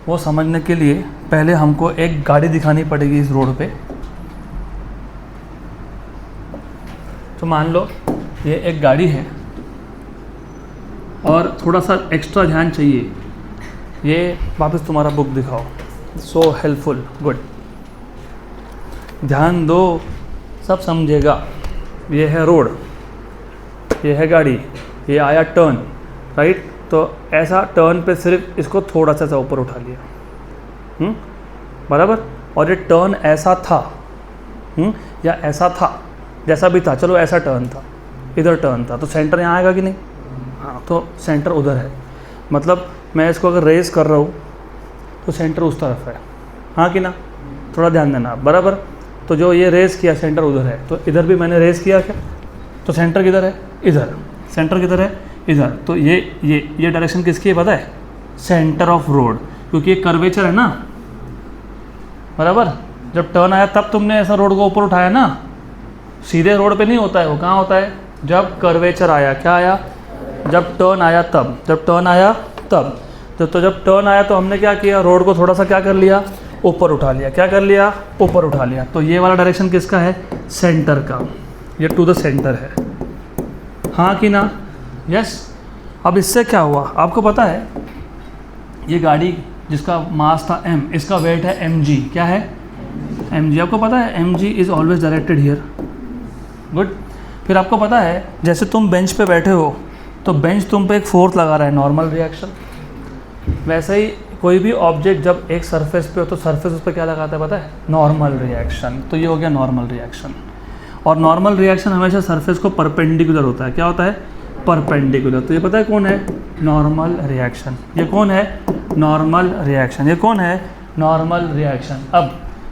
वो समझने के लिए पहले हमको एक गाड़ी दिखानी पड़ेगी इस रोड पे। तो मान लो ये एक गाड़ी है और थोड़ा सा एक्स्ट्रा ध्यान चाहिए। ये वापस तुम्हारा बुक दिखाओ, सो हेल्पफुल, गुड, ध्यान दो, सब समझेगा। ये है रोड, ये है गाड़ी, ये आया टर्न, राइट। तो ऐसा टर्न पे सिर्फ इसको थोड़ा सा ऊपर उठा लिया, बराबर। और ये टर्न ऐसा था, या ऐसा था, जैसा भी था, चलो ऐसा टर्न था, इधर टर्न था, तो सेंटर यहाँ आएगा कि नहीं? हाँ, तो सेंटर उधर है। मतलब मैं इसको अगर रेस कर रहा हूँ तो सेंटर उस तरफ है, हाँ कि ना? थोड़ा ध्यान देना, बराबर। तो जो ये रेस किया सेंटर उधर है, तो इधर भी मैंने रेस किया क्या? तो सेंटर किधर है? इधर। सेंटर किधर है? इधर। तो ये डायरेक्शन किसकी है पता है? सेंटर ऑफ रोड, क्योंकि ये कर्वेचर है ना, बराबर। जब टर्न आया तब तुमने ऐसा रोड को ऊपर उठाया ना, सीधे रोड पे नहीं होता है, वो कहाँ होता है? जब कर्वेचर आया। क्या आया? जब टर्न आया तब। जब टर्न आया तब। तो जब टर्न आया तो हमने क्या किया? रोड को थोड़ा सा क्या कर लिया? ऊपर उठा लिया। क्या कर लिया? ऊपर उठा लिया। तो ये वाला डायरेक्शन किसका है? सेंटर का। ये टू द सेंटर है, हाँ कि ना? यस। अब इससे क्या हुआ आपको पता है? ये गाड़ी जिसका मास था m, इसका वेट है mg। क्या है? mg। आपको पता है mg is always directed here. Good. फिर आपको पता है जैसे तुम बेंच पे बैठे हो तो बेंच तुम पे एक फोर्स लगा रहा है, नॉर्मल रिएक्शन। वैसे ही कोई भी ऑब्जेक्ट जब एक सरफेस पे हो तो सरफेस उस पर क्या लगाता है पता है? Normal reaction. तो ये हो गया नॉर्मल रिएक्शन। और नॉर्मल रिएक्शन हमेशा सरफेस को परपेंडिकुलर होता है। क्या होता है? परपेंडिकुलर। तो ये पता है कौन है? Normal reaction. ये कौन है? Normal reaction. ये कौन है? Normal reaction. अब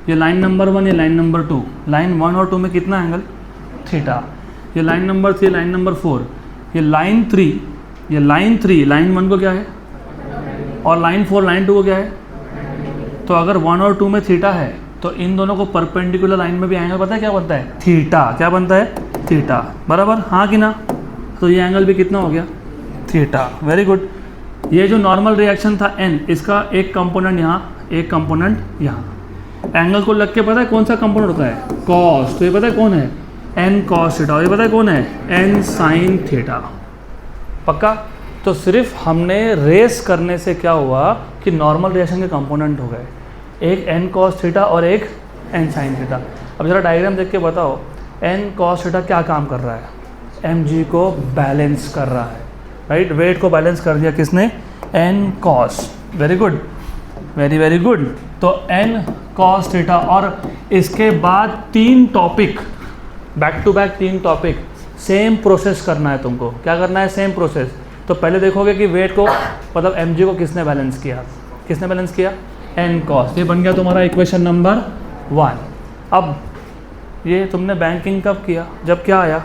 ये लाइन नंबर 1, ये लाइन नंबर 2। लाइन 1 और 2 में कितना एंगल? थीटा। ये लाइन नंबर 3, लाइन नंबर 4, ये लाइन 3, ये लाइन 3 लाइन 1 को क्या है? और लाइन 4 लाइन 2 को क्या है? तो अगर 1 और 2 में थीटा है तो इन दोनों को परपेंडिकुलर लाइन में भी एंगल पता है क्या बनता है? थीटा। क्या बनता है? थीटा। बराबर, हाँ कि ना? तो ये एंगल भी कितना हो गया? थीटा। Very good. ये जो नॉर्मल रिएक्शन था n, इसका एक कंपोनेंट यहाँ, एक कंपोनेंट यहाँ। एंगल को लग के पता है कौन सा कंपोनेंट होता है? कॉस। तो ये पता है कौन है? n cos theta. और ये पता है कौन है? n sin theta. पक्का? तो सिर्फ हमने रेस करने से क्या हुआ कि नॉर्मल रिएक्शन के कंपोनेंट हो गए, एक n cos थीटा और एक n sin थीटा। अब ज़रा डायग्राम देख के बताओ, n cos थीटा क्या काम कर रहा है? mg को बैलेंस कर रहा है, राइट? वेट को बैलेंस कर दिया किसने? n cos। Very good, very very good. तो n cos थीटा। और इसके बाद 3 topic back to back, 3 topic, same process करना है तुमको। क्या करना है? Same process. तो पहले देखोगे कि वेट को मतलब mg को किसने बैलेंस किया? किसने बैलेंस किया? n cos। ये बन गया तुम्हारा इक्वेशन नंबर 1। अब ये तुमने बैंकिंग कब किया? जब क्या आया?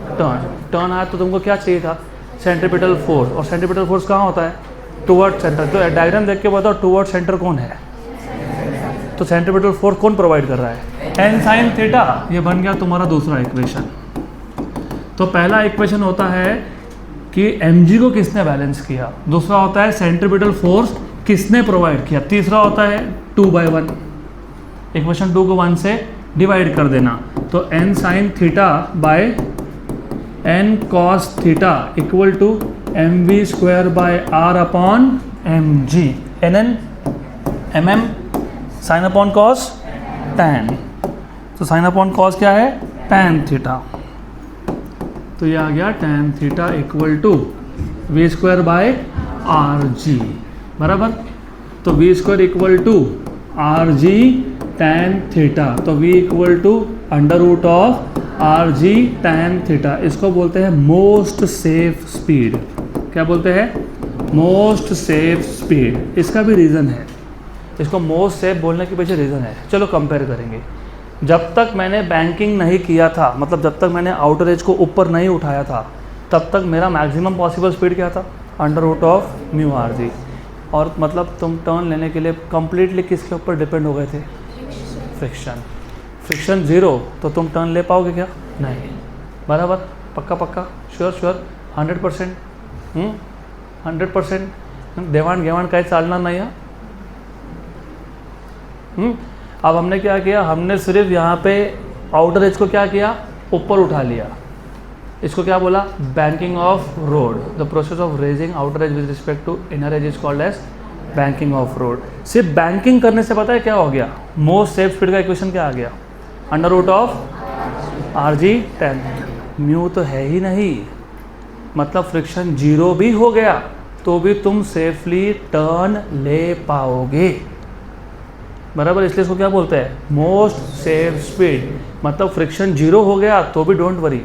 टर्न। टर्न आया तो तुमको क्या चाहिए था? Centripetal force. और सेंट्रीपिटल फोर्स कहाँ होता है? Toward centre. तो डायग्राम देख के बताओ टुवर्ड सेंटर कौन है? तो सेंट्रीपिटल फोर्स कौन प्रोवाइड कर रहा है? n sin theta. ये बन गया तुम्हारा दूसरा इक्वेशन। तो पहला इक्वेशन होता है कि mg को किसने बैलेंस किया, दूसरा होता है सेंट्रीपिटल फोर्स किसने प्रोवाइड किया, तीसरा होता है 2/1। इक्वेशन 2 को 1 से डिवाइड कर देना। तो n sin theta by n cos theta equal to mv square by r upon mg। nn mm sine upon cos tan। तो साइन अपॉन कॉस क्या है? tan theta. तो ये आ गया tan theta equal to v square by r g. बराबर। तो we square equal to r g tan theta. तो v equal to under root of r g tan theta. इसको बोलते हैं मोस्ट सेफ स्पीड। क्या बोलते हैं? Most safe speed. इसका भी रीज़न है, इसको मोस्ट सेफ बोलने के पीछे रीज़न है। चलो कंपेयर करेंगे। जब तक मैंने बैंकिंग नहीं किया था, मतलब जब तक मैंने आउटर एज को ऊपर नहीं उठाया था, तब तक मेरा मैक्सिमम पॉसिबल स्पीड क्या था? Under root of mu r जी। और मतलब तुम टर्न लेने के लिए कंप्लीटली किसके ऊपर डिपेंड हो गए थे? फ्रिक्शन। फ्रिक्शन 0 तो तुम टर्न ले पाओगे क्या? नहीं। बराबर, पक्का पक्का, श्योर श्योर, 100%। 100% देवान गेवान काही चालणार नाही। अब हमने क्या किया? हमने सिर्फ यहाँ पे आउटर एज को क्या किया? ऊपर उठा लिया। इसको क्या बोला? Banking of road. The process of raising outer edge with respect to inner edge is called as banking of road. सिर्फ बैंकिंग करने से पता है क्या हो गया? मोस्ट सेफ स्पीड का इक्वेशन क्या आ गया? Under root of r g tan। Mu तो है ही नहीं, मतलब फ्रिक्शन 0 भी हो गया तो भी तुम सेफली टर्न ले पाओगे। बराबर, इसलिए इसको क्या बोलते हैं? Most safe speed. मतलब फ्रिक्शन 0 हो गया तो भी don't worry,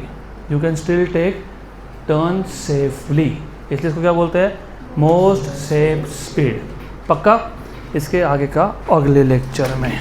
you can still take turn safely. इसलिए इसको क्या बोलते हैं? Most safe speed. पक्का? इसके आगे का अगले लेक्चर में।